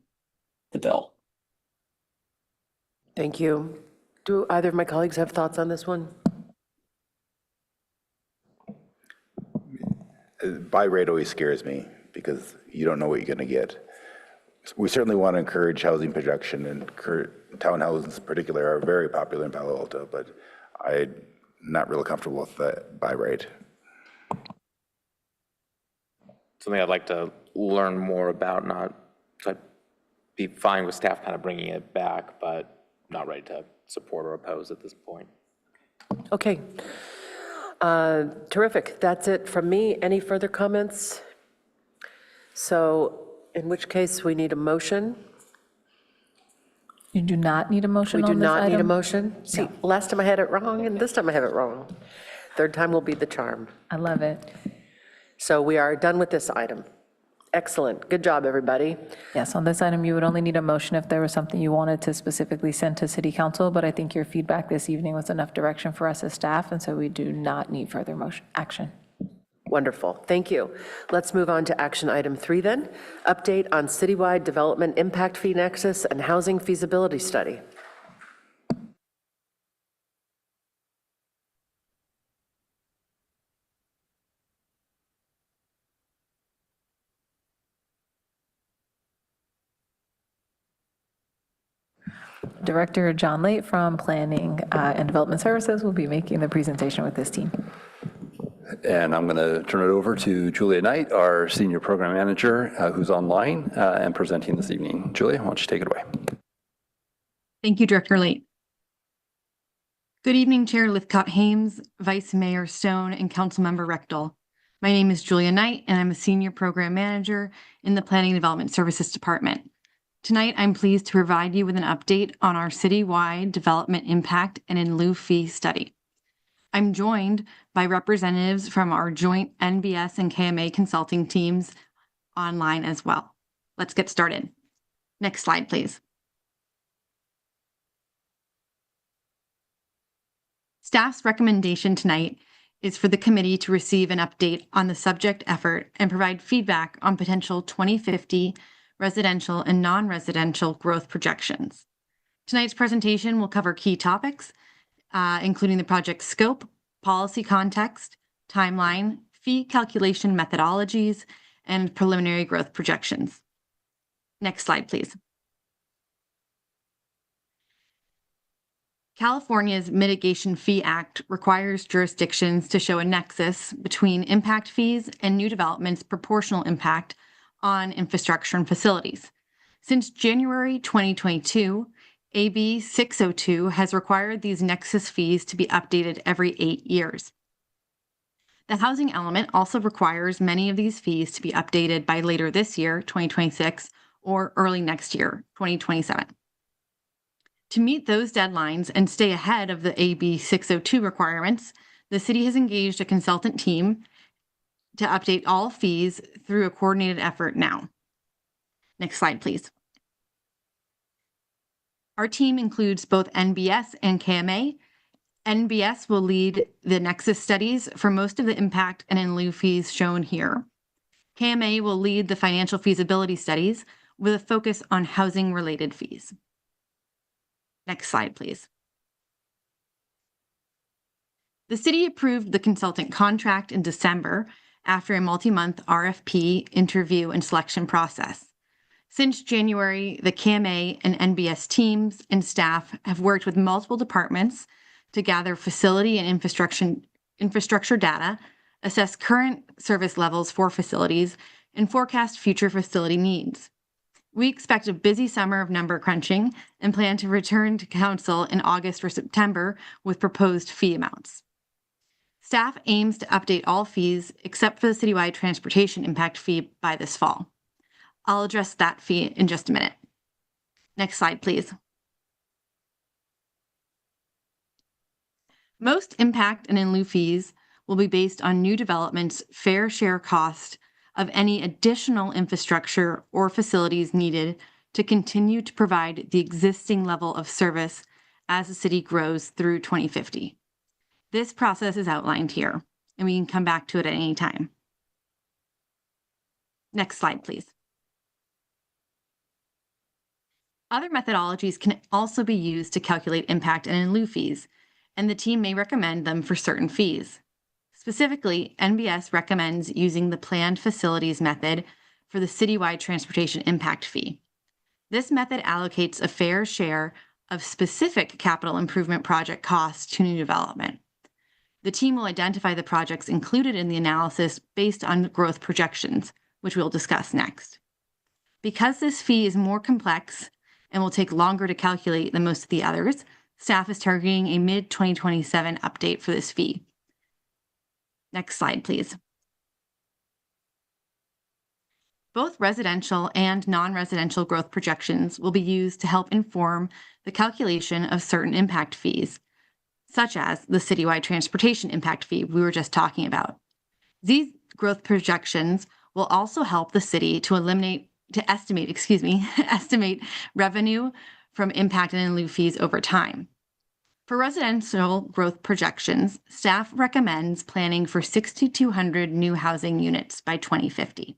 the bill. Thank you. Do either of my colleagues have thoughts on this one? Buy rate always scares me because you don't know what you're going to get. We certainly want to encourage housing production, and townhouses in particular are very popular in Palo Alto, but I'm not really comfortable with that buy rate. Something I'd like to learn more about, so I'd be fine with staff kind of bringing it back, but not ready to support or oppose at this point. Okay. Terrific. That's it from me. Any further comments? So in which case we need a motion. You do not need a motion We do on this item? not need a motion? See, last time I had it wrong, and this time I have it wrong. Third time will be the charm. I love it. So we are done with this item. Excellent. Good job, everybody. Yes, on this item, you would only need a motion if there was something you wanted to specifically send to City Council, but I think your feedback this evening was enough direction for us as staff, and so we do not need further motion action. Wonderful. Thank you. Let's move on to action item 3 then. Update on citywide development impact fee nexus and housing feasibility study. Director John Late from Planning and Development Services will be making the presentation with this team. And I'm going to turn it over to Julia Knight, our Senior Program Manager, who's online and presenting this evening. Julia, why don't you take it away? Thank you, Director Late. Good evening, Chair Lithcott-Hames, Vice Mayor Stone, and Councilmember Rechtel. My name is Julia Knight, and I'm a Senior Program Manager in the Planning and Development Services Department. Tonight, I'm pleased to provide you with an update on our citywide development impact and in lieu fee study. I'm joined by representatives from our joint NBS and KMA consulting teams online as well. Let's get started. Next slide, please. Staff's recommendation tonight is for the committee to receive an update on the subject effort and provide feedback on potential 2050 residential and non-residential growth projections. Tonight's presentation will cover key topics, including the project's scope, policy context, timeline, fee calculation methodologies, and preliminary growth projections. Next slide, please. California's Mitigation Fee Act requires jurisdictions to show a nexus between impact fees and new development's proportional impact on infrastructure and facilities. Since January 2022, AB 602 has required these nexus fees to be updated every 8 years. The housing element also requires many of these fees to be updated by later this year, 2026, or early next year, 2027. To meet those deadlines and stay ahead of the AB 602 requirements, the city has engaged a consultant team to update all fees through a coordinated effort now. Next slide, please. Our team includes both NBS and KMA. NBS will lead the nexus studies for most of the impact and in lieu fees shown here. KMA will lead the financial feasibility studies with a focus on housing-related fees. Next slide, please. The city approved the consultant contract in December after a multi-month RFP interview and selection process. Since January, the KMA and NBS teams and staff have worked with multiple departments to gather facility and infrastructure data, assess current service levels for facilities, and forecast future facility needs. We expect a busy summer of number crunching and plan to return to council in August or September with proposed fee amounts. Staff aims to update all fees except for the citywide transportation impact fee by this fall. I'll address that fee in just a minute. Next slide, please. Most impact and in lieu fees will be based on new development's fair share cost of any additional infrastructure or facilities needed to continue to provide the existing level of service as the city grows through 2050. This process is outlined here, and we can come back to it at any time. Next slide, please. Other methodologies can also be used to calculate impact and in lieu fees, and the team may recommend them for certain fees. Specifically, NBS recommends using the planned facilities method for the citywide transportation impact fee. This method allocates a fair share of specific capital improvement project costs to new development. The team will identify the projects included in the analysis based on growth projections, which we'll discuss next. Because this fee is more complex and will take longer to calculate than most of the others, staff is targeting a mid-2027 update for this fee. Next slide, please. Both residential and non-residential growth projections will be used to help inform the calculation of certain impact fees, such as the citywide transportation impact fee we were just talking about. These growth projections will also help the city to estimate revenue from impact and in lieu fees over time. For residential growth projections, staff recommends planning for 6,200 new housing units by 2050.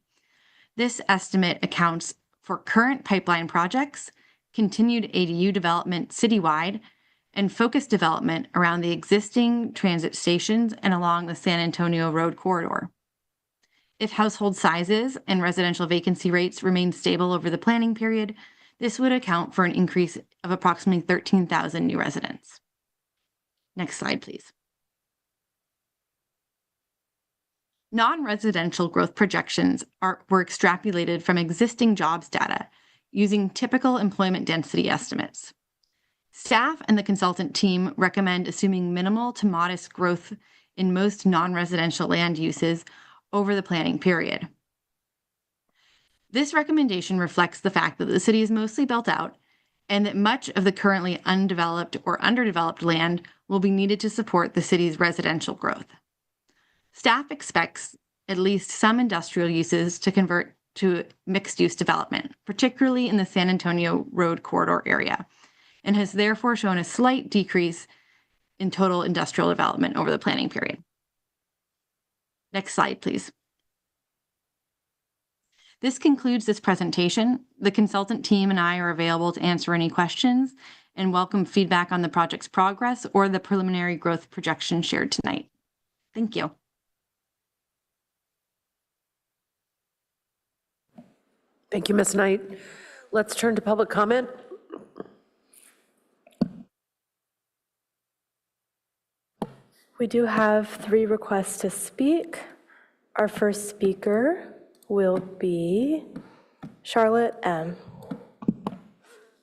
This estimate accounts for current pipeline projects, continued ADU development citywide, and focused development around the existing transit stations and along the San Antonio Road corridor. If household sizes and residential vacancy rates remain stable over the planning period, this would account for an increase of approximately 13,000 new residents. Next slide, please. Non-residential growth projections were extrapolated from existing jobs data using typical employment density estimates. Staff and the consultant team recommend assuming minimal to modest growth in most non-residential land uses over the planning period. This recommendation reflects the fact that the city is mostly built out and that much of the currently undeveloped or underdeveloped land will be needed to support the city's residential growth. Staff expects at least some industrial uses to convert to mixed-use development, particularly in the San Antonio Road corridor area, and has therefore shown a slight decrease in total industrial development over the planning period. Next slide, please. This concludes this presentation. The consultant team and I are available to answer any questions, and welcome feedback on the project's progress or the preliminary growth projection shared tonight. Thank you. Thank you, Ms. Knight. Let's turn to public comment. We do have 3 requests to speak. Our first speaker will be Charlotte M.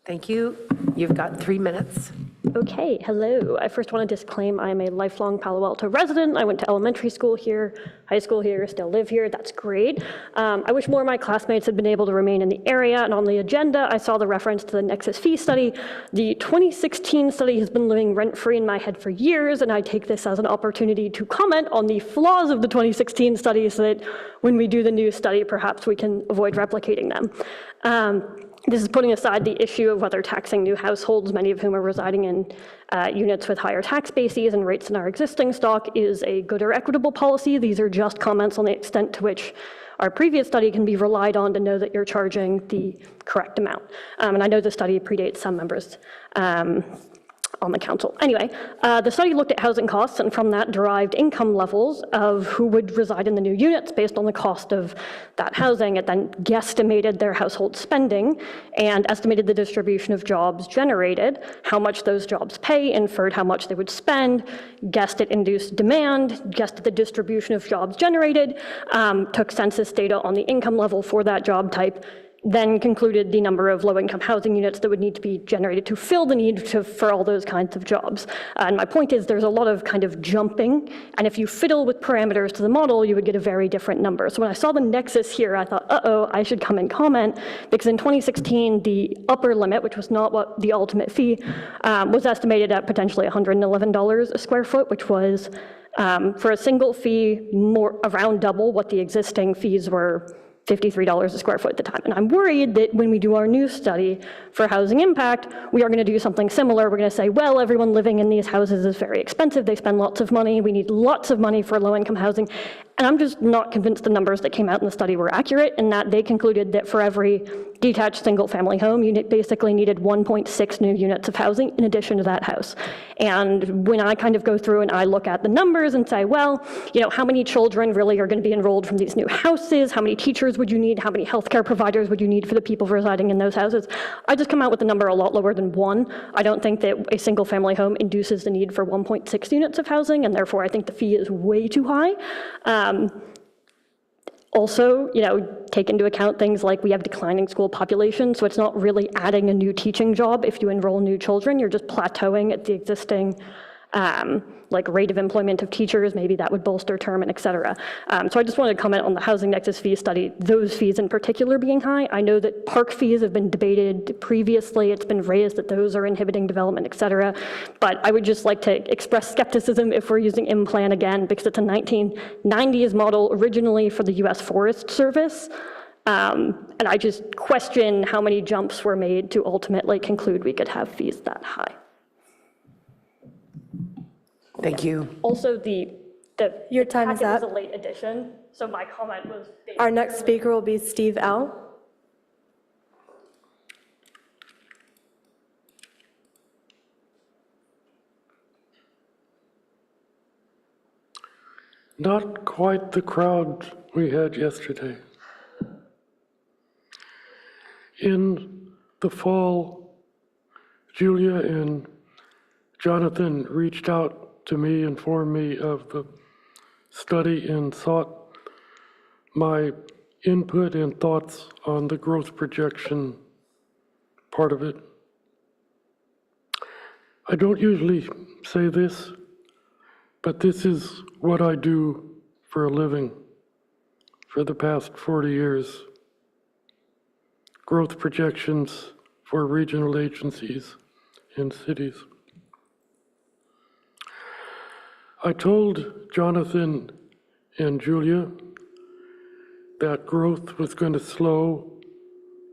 Thank you. You've got 3 minutes. Okay, hello. I first want to disclaim I'm a lifelong Palo Alto resident. I went to elementary school here, high school here, still live here. That's great. I wish more of my classmates had been able to remain in the area. And on the agenda, I saw the reference to the Nexus fee study. The 2016 study has been living rent-free in my head for years, and I take this as an opportunity to comment on the flaws of the 2016 study so that when we do the new study, perhaps we can avoid replicating them. This is putting aside the issue of whether taxing new households, many of whom are residing in units with higher tax bases and rates in our existing stock, is a good or equitable policy. These are just comments on the extent to which our previous study can be relied on to know that you're charging the correct amount. And I know the study predates some members on the council. Anyway, the study looked at housing costs and from that derived income levels of who would reside in the new units based on the cost of that housing. It then guesstimated their household spending and estimated the distribution of jobs generated, how much those jobs pay, inferred how much they would spend, guessed at induced demand, guessed at the distribution of jobs generated, took census data on the income level for that job type, then concluded the number of low-income housing units that would need to be generated to fill the need for all those kinds of jobs. And my point is there's a lot of kind of jumping, and if you fiddle with parameters to the model, you would get a very different number. So when I saw the nexus here, I thought, uh-oh, I should come and comment, because in 2016, the upper limit, which was not what the ultimate fee, was estimated at potentially $111 a square foot, which was, for a single fee, more around double what the existing fees were, $53 a square foot at the time. And I'm worried that when we do our new study for housing impact, we are going to do something similar. We're going to say, well, everyone living in these houses is very expensive. They spend lots of money. We need lots of money for low-income housing. And I'm just not convinced the numbers that came out in the study were accurate, and that they concluded that for every detached single-family home, you basically needed 1.6 new units of housing in addition to that house. And when I kind of go through and I look at the numbers and say, well, you know, how many children really are going to be enrolled from these new houses? How many teachers would you need? How many healthcare providers would you need for the people residing in those houses? I just come out with a number a lot lower than 1. I don't think that a single-family home induces the need for 1.6 units of housing, and therefore I think the fee is way too high. Also, you know, take into account things like we have declining school population, so it's not really adding a new teaching job if you enroll new children. You're just plateauing at the existing like rate of employment of teachers. Maybe that would bolster term, and et cetera. So I just wanted to comment on the housing nexus fee study, those fees in particular being high. I know that park fees have been debated previously. It's been raised that those are inhibiting development, et cetera. But I would just like to express skepticism if we're using M-Plan again, because it's a 1990s model originally for the US Forest Service. And I just question how many jumps were made to ultimately conclude we could have fees that high. Thank you. Also, Your time is packet up. was a late addition, so my comment was. Our next speaker will be Steve L. Not quite the crowd we had yesterday. In the fall, Julia and Jonathan reached out to me, informed me of the study, and sought my input and thoughts on the growth projection part of it. I don't usually say this, but this is what I do for a living for the past 40 years. Growth projections for regional agencies and cities. I told Jonathan and Julia that growth was going to slow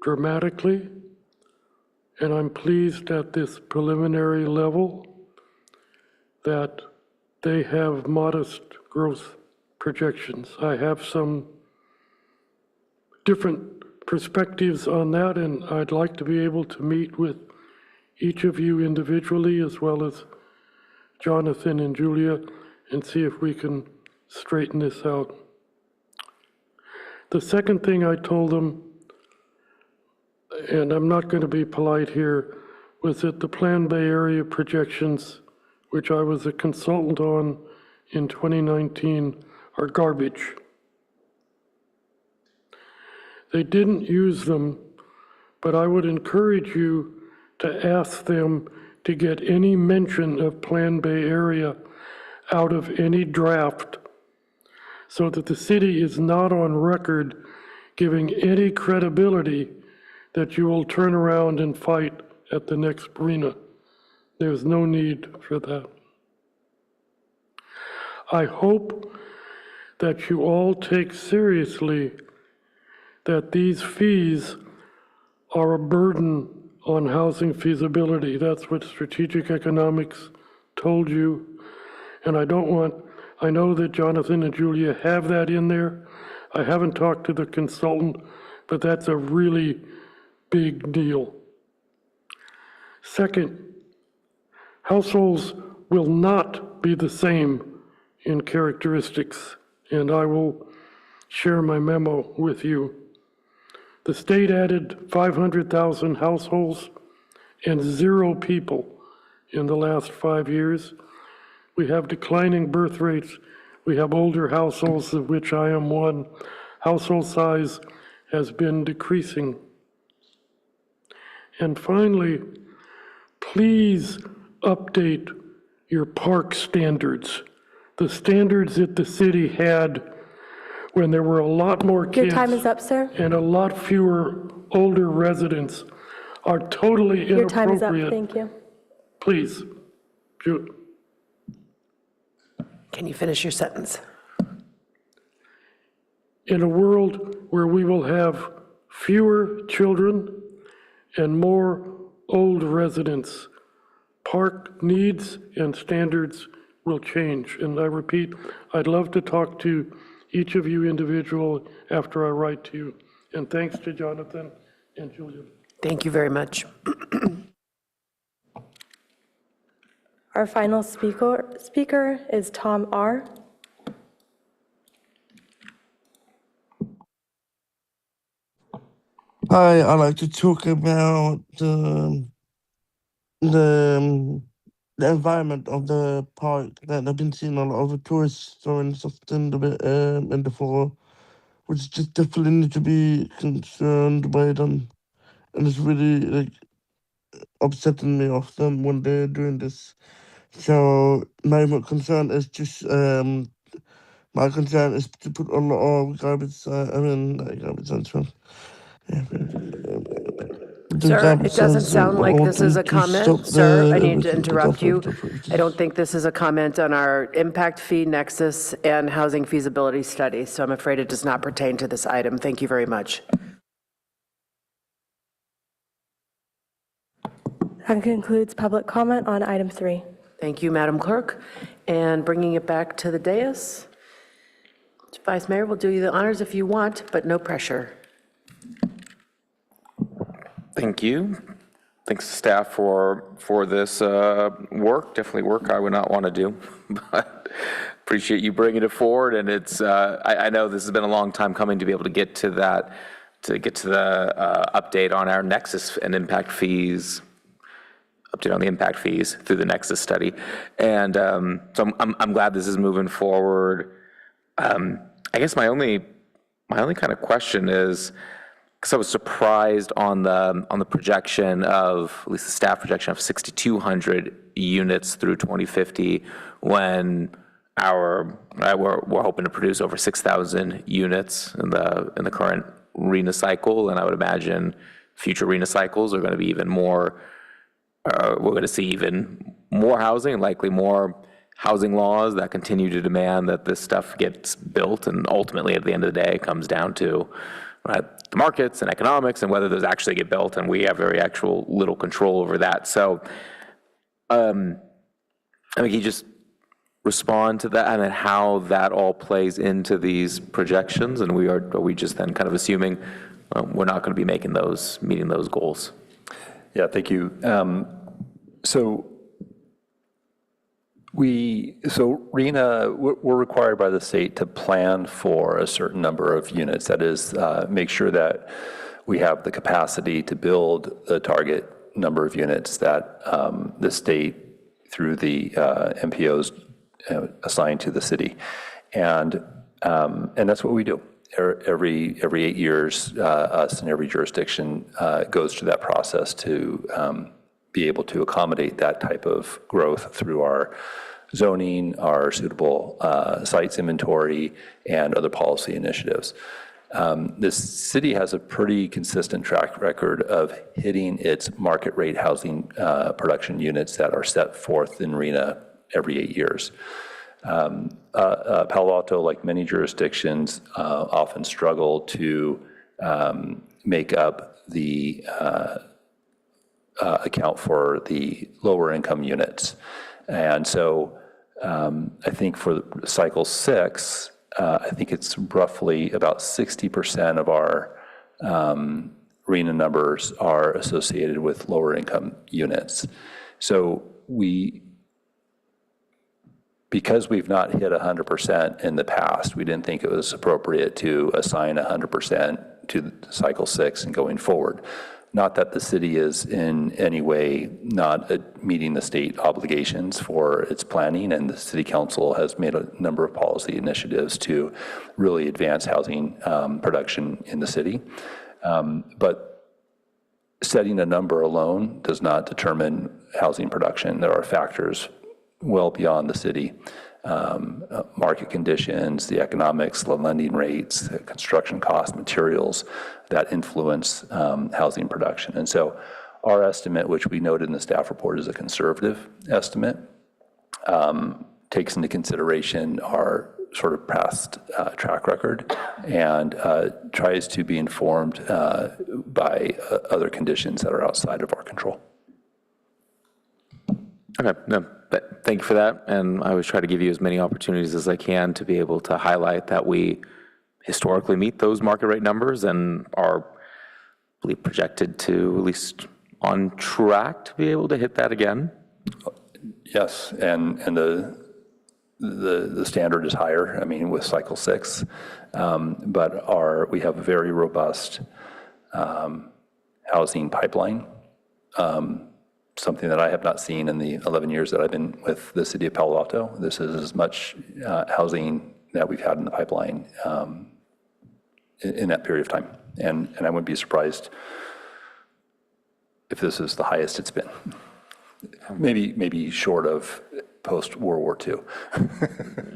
dramatically, and I'm pleased at this preliminary level that they have modest growth projections. I have some different perspectives on that, and I'd like to be able to meet with each of you individually as well as Jonathan and Julia and see if we can straighten this out. The second thing I told them, and I'm not going to be polite here, was that the Plan Bay Area projections, which I was a consultant on in 2019, are garbage. They didn't use them, but I would encourage you to ask them to get any mention of Plan Bay Area out of any draft so that the city is not on record giving any credibility that you will turn around and fight at the next arena. There's no need for that. I hope that you all take seriously that these fees are a burden on housing feasibility. That's what strategic economics told you. And I know that Jonathan and Julia have that in there. I haven't talked to the consultant, but that's a really big deal. Second, households will not be the same in characteristics, and I will share my memo with you. The state added 500,000 households and 0 people in the last 5 years. We have declining birth rates. We have older households, of which I am one. Household size has been decreasing. And finally, please update your park standards. The standards that the city had when there were a lot more kids. Your time is up, sir. And a lot fewer older residents are totally inappropriate. Your time is up, thank you. Please, Can you finish your sentence? In a world where we will have fewer children and more old residents, park needs and standards will change. And I repeat, I'd love to talk to each of you individually after I write to you. And thanks to Jonathan and Julia. Thank you very much. Our final speaker is Tom R. Hi, I'd like to talk about the environment of the park that I've been seeing a lot of the tourists and stuff in the fall, which just definitely need to be concerned by them. And it's really upsetting me off them when they're doing this. So my concern is just my concern is to put a lot of garbage. Sir, it doesn't sound like this is a comment. Sir, I need to interrupt you. I don't think this is a comment on our impact fee nexus and housing feasibility study, so I'm afraid it does not pertain to this item. Thank you very much. That concludes public comment on item 3. Thank you, Madam Clerk. And bringing it back to the dais, Vice Mayor will do you the honors if you want, but no pressure. Thank you. Thanks to staff for this work. Definitely work I would not want to do, but appreciate you bringing it forward. And it's I know this has been a long time coming to be able to get to that, to get to the update on our nexus and impact fees. Update on the impact fees through the Nexus study. And so I'm glad this is moving forward. I guess my only kind of question is, because I was surprised on the projection of, at least the staff projection of 6,200 units through 2050, when we're hoping to produce over 6,000 units in the current RENA cycle, and I would imagine future RENA cycles are going to be even more. We're going to see even more housing, likely more housing laws that continue to demand that this stuff gets built, and ultimately at the end of the day it comes down to the markets and economics and whether those actually get built, and we have very little control over that. So I think you just respond to that and how that all plays into these projections, and are we just then kind of assuming we're not going to be meeting those goals? Yeah, thank you. So RENA, we're required by the state to plan for a certain number of units. That is, make sure that we have the capacity to build the target number of units that the state, through the MPOs, assigned to the city. And that's what we do. Every 8 years, us and every jurisdiction goes through that process to be able to accommodate that type of growth through our zoning, our suitable sites inventory, and other policy initiatives. This city has a pretty consistent track record of hitting its market rate housing production units that are set forth in RENA every 8 years. Palo Alto, like many jurisdictions, often struggle to make up the account for the lower income units. And so I think for cycle 6, I think it's roughly about 60% of our RENA numbers are associated with lower income units. So because we've not hit 100% in the past, we didn't think it was appropriate to assign 100% to cycle 6 and going forward. Not that the city is in any way not meeting the state obligations for its planning, and the city council has made a number of policy initiatives to really advance housing production in the city. But setting a number alone does not determine housing production. There are factors well beyond the city. Market conditions, the economics, the lending rates, the construction costs, materials that influence housing production. And so our estimate, which we noted in the staff report is a conservative estimate, takes into consideration our sort of past track record and tries to be informed by other conditions that are outside of our control. Okay, no, thank you for that. And I always try to give you as many opportunities as I can to be able to highlight that we historically meet those market rate numbers and are projected to, at least on track, to be able to hit that again. Yes, and the standard is higher, I mean, with cycle 6, but we have a very robust housing pipeline, something that I have not seen in the 11 years that I've been with the city of Palo Alto. This is as much housing that we've had in the pipeline in that period of time. And I wouldn't be surprised if this is the highest it's been. Maybe short of post-World War II.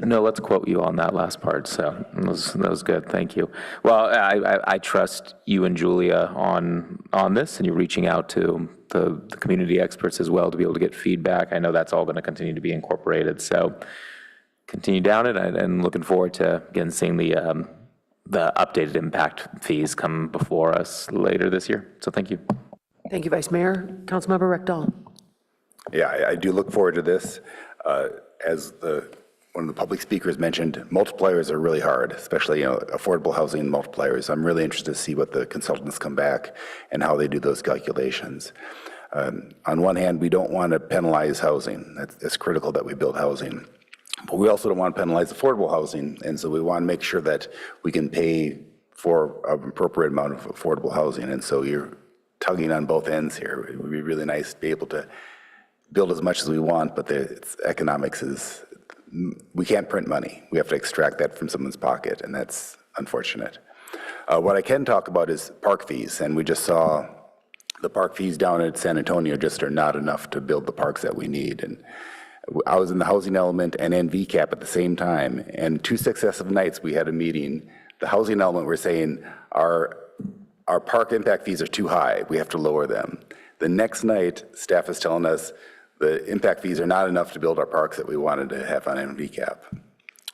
No, let's quote you on that last part. So that was good. Thank you. Well, I trust you and Julia on this, and you're reaching out to the community experts as well to be able to get feedback. I know that's all going to continue to be incorporated. So continue down it, and looking forward to again seeing the updated impact fees come before us later this year. So thank you. Thank you, Vice Mayor. Councilmember Rectal. Yeah, I do look forward to this. As one of the public speakers mentioned, multipliers are really hard, especially affordable housing multipliers. I'm really interested to see what the consultants come back and how they do those calculations. On one hand, we don't want to penalize housing. It's critical that we build housing. But we also don't want to penalize affordable housing, and so we want to make sure that we can pay for an appropriate amount of affordable housing. And so you're tugging on both ends here. It would be really nice to be able to build as much as we want, but its economics is, we can't print money. We have to extract that from someone's pocket, and that's unfortunate. What I can talk about is park fees, and we just saw the park fees down at San Antonio just are not enough to build the parks that we need. And I was in the housing element and in VCAP at the same time, and 2 successive nights we had a meeting. The housing element were saying our park impact fees are too high, we have to lower them. The next night, staff is telling us the impact fees are not enough to build our parks that we wanted to have on NVCAP.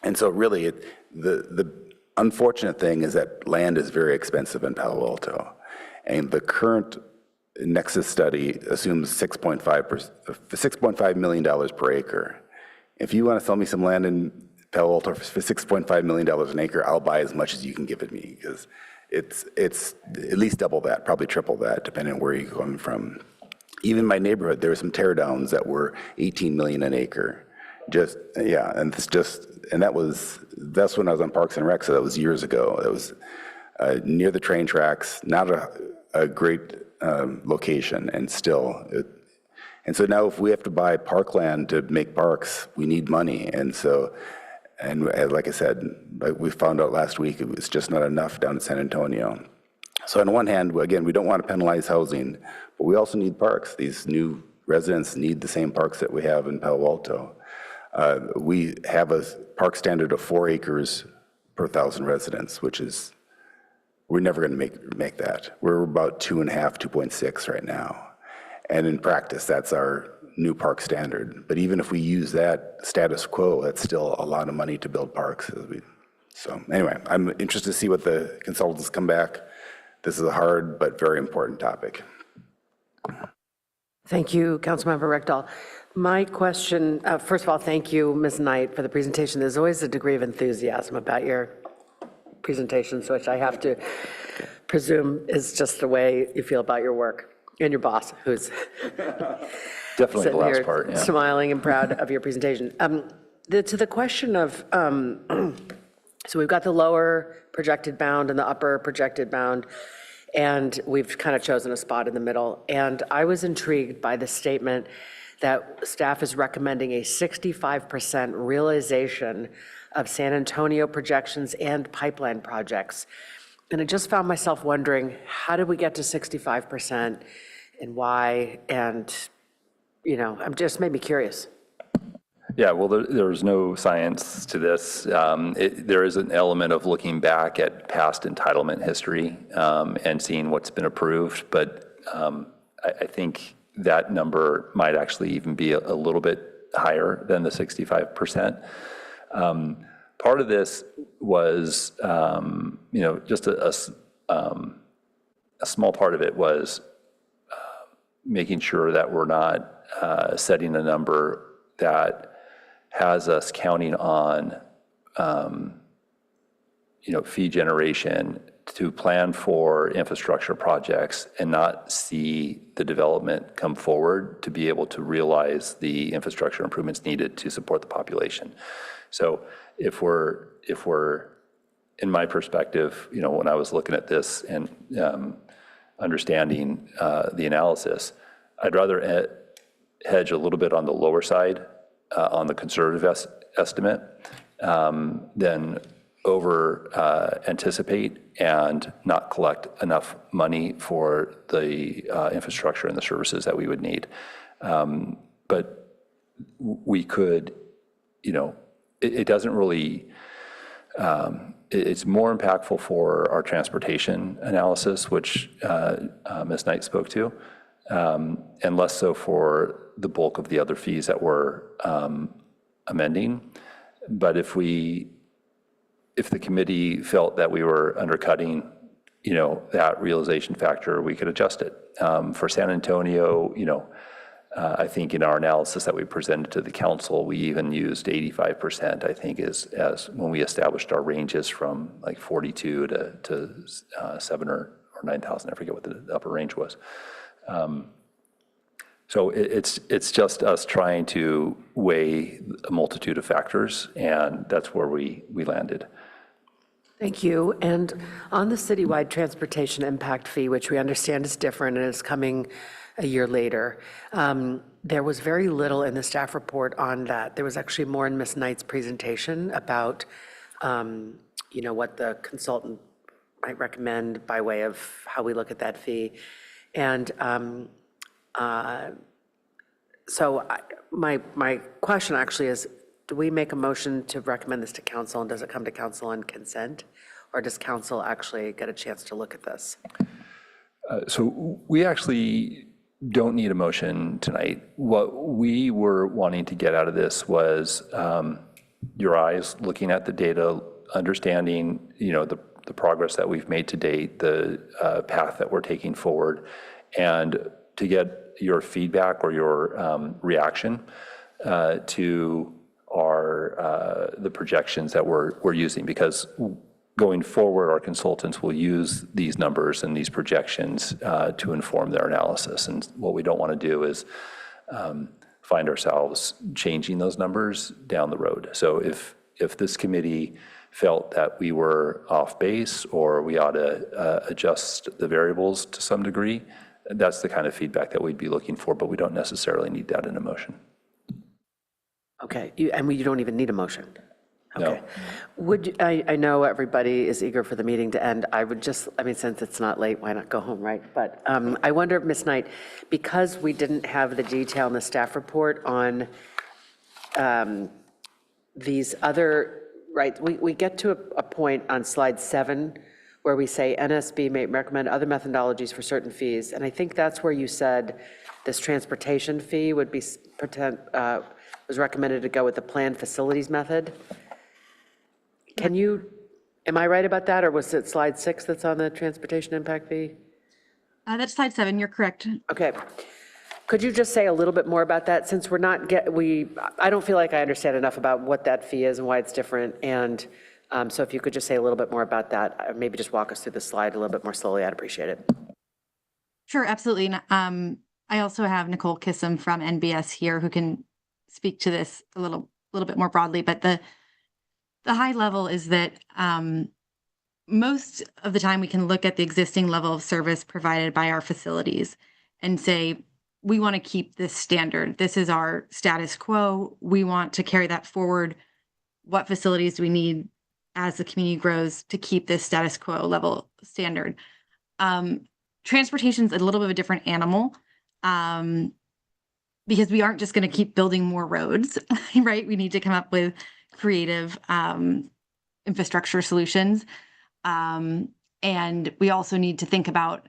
And so really, the unfortunate thing is that land is very expensive in Palo Alto. And the current Nexus study assumes $6.5 million per acre. If you want to sell me some land in Palo Alto for $6.5 million an acre, I'll buy as much as you can give it me, because it's at least double that, probably triple that, depending on where you're going from. even my neighborhood, there were some tear downs that were 18 million an acre. Just, yeah, and that's when I was on Parks and Rec, so that was years ago. It was near the train tracks, not a great location, and still. And so now if we have to buy parkland to make parks, we need money. And so, and like I said, like we found out last week, it was just not enough down in San Antonio. So on one hand, again, we don't want to penalize housing, but we also need parks. These new residents need the same parks that we have in Palo Alto. We have a park standard of 4 acres per 1,000 residents, which is, we're never going to make that. We're about 2.5, 2.6 right now. And in practice, that's our new park standard. But even if we use that status quo, that's still a lot of money to build parks. So anyway, I'm interested to see what the consultants come back. This is a hard but very important topic. Thank you, Councilmember Rectal. My question, first of all, thank you, Ms. Knight, for the presentation. There's always a degree of enthusiasm about your presentations, which I have to presume is just the way you feel about your work, and your boss, who's definitely the last part, yeah. Smiling and proud of your presentation. To the question of, so we've got the lower projected bound and the upper projected bound, and we've kind of chosen a spot in the middle. And I was intrigued by the statement that staff is recommending a 65% realization of San Antonio projections and pipeline projects. And I just found myself wondering, how did we get to 65% and why? And, you know, I'm just made me curious. Yeah, well, there's no science to this. There is an element of looking back at past entitlement history and seeing what's been approved, but I think that number might actually even be a little bit higher than the 65%. Part of this was, you know, just a small part of it was making sure that we're not setting a number that has us counting on, you know, fee generation to plan for infrastructure projects and not see the development come forward to be able to realize the infrastructure improvements needed to support the population. So if we're, in my perspective, you know, when I was looking at this and understanding the analysis, I'd rather hedge a little bit on the lower side on the conservative estimate than over anticipate and not collect enough money for the infrastructure and the services that we would need. But we could, you know, it doesn't really, it's more impactful for our transportation analysis, which Ms. Knight spoke to, and less so for the bulk of the other fees that we're amending. But if the committee felt that we were undercutting, you know, that realization factor, we could adjust it. For San Antonio, you know, I think in our analysis that we presented to the council, we even used 85%, I think, as when we established our ranges from like 42 to 7 or 9,000, I forget what the upper range was. So it's just us trying to weigh a multitude of factors, and that's where we landed. Thank you. And on the citywide transportation impact fee, which we understand is different and is coming a year later, there was very little in the staff report on that. There was actually more in Ms. Knight's presentation about, you know, what the consultant might recommend by way of how we look at that fee. And so my question actually is, do we make a motion to recommend this to council, and does it come to council on consent? Or does council actually get a chance to look at this? So we actually don't need a motion tonight. What we were wanting to get out of this was your eyes looking at the data, understanding, you know, the progress that we've made to date, the path that we're taking forward, and to get your feedback or your reaction to our the projections that we're using, because going forward, our consultants will use these numbers and these projections to inform their analysis. And what we don't want to do is find ourselves changing those numbers down the road. So if this committee felt that we were off base or we ought to adjust the variables to some degree, that's the kind of feedback that we'd be looking for, but we don't necessarily need that in a motion. Okay, you don't even need a motion? Okay. No. I know everybody is eager for the meeting to end. I would just, since it's not late, why not go home, right? But I wonder, Ms. Knight, because we didn't have the detail in the staff report on these other, right, we get to a point on slide 7 where we say NSB may recommend other methodologies for certain fees. And I think that's where you said this transportation fee would be, was recommended to go with the planned facilities method. Am I right about that, or was it slide 6 that's on the transportation impact fee? That's slide 7, you're correct. Okay. Could you just say a little bit more about that, since we're not I don't feel like I understand enough about what that fee is and why it's different, and so if you could just say a little bit more about that, maybe just walk us through the slide a little bit more slowly, I'd appreciate it. Sure, absolutely. And, I also have Nicole Kissam from NBS here who can speak to this a little bit more broadly, but the high level is that most of the time we can look at the existing level of service provided by our facilities and say, we want to keep this standard. This is our status quo. We want to carry that forward. What facilities do we need as the community grows to keep this status quo level standard? Transportation is a little bit of a different animal because we aren't just going to keep building more roads, right? We need to come up with creative infrastructure solutions. And we also need to think about,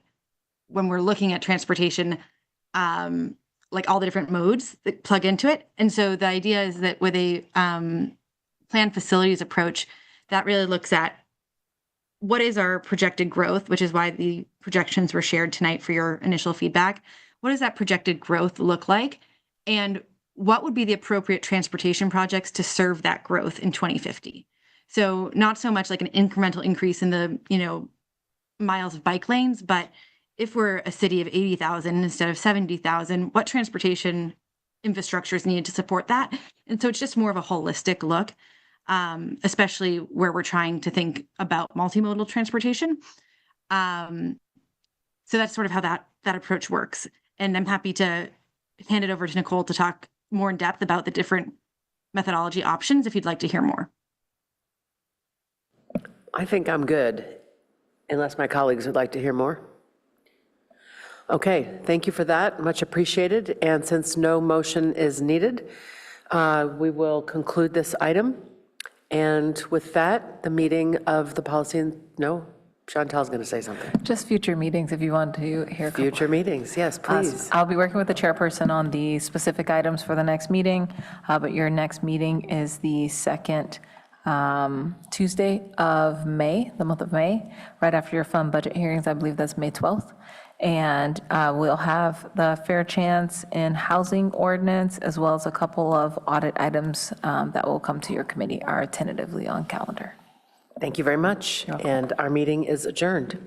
when we're looking at transportation, like all the different modes that plug into it. And so the idea is that with a planned facilities approach, that really looks at what is our projected growth, which is why the projections were shared tonight for your initial feedback. What does that projected growth look like? And what would be the appropriate transportation projects to serve that growth in 2050? So not so much like an incremental increase in the, miles of bike lanes, but if we're a city of 80,000 instead of 70,000, what transportation infrastructure is needed to support that? And so it's just more of a holistic look, especially where we're trying to think about multimodal transportation. So that's sort of how that approach works. And I'm happy to hand it over to Nicole to talk more in depth about the different methodology options if you'd like to hear more. I think I'm good, unless my colleagues would like to hear more. Okay, thank you for that, much appreciated. And since no motion is needed, we will conclude this item. And with that, the meeting of the policy, Chantal's going to say something. Just future meetings, if you want to hear. Future meetings, yes, please. I'll be working with the chairperson on the specific items for the next meeting, but your next meeting is the second Tuesday of May, the month of May, right after your fund budget hearings. I believe that's May 12th. And we'll have the fair chance and housing ordinance, as well as a couple of audit items that will come to your committee, are tentatively on calendar. Thank you very much. And our meeting is adjourned.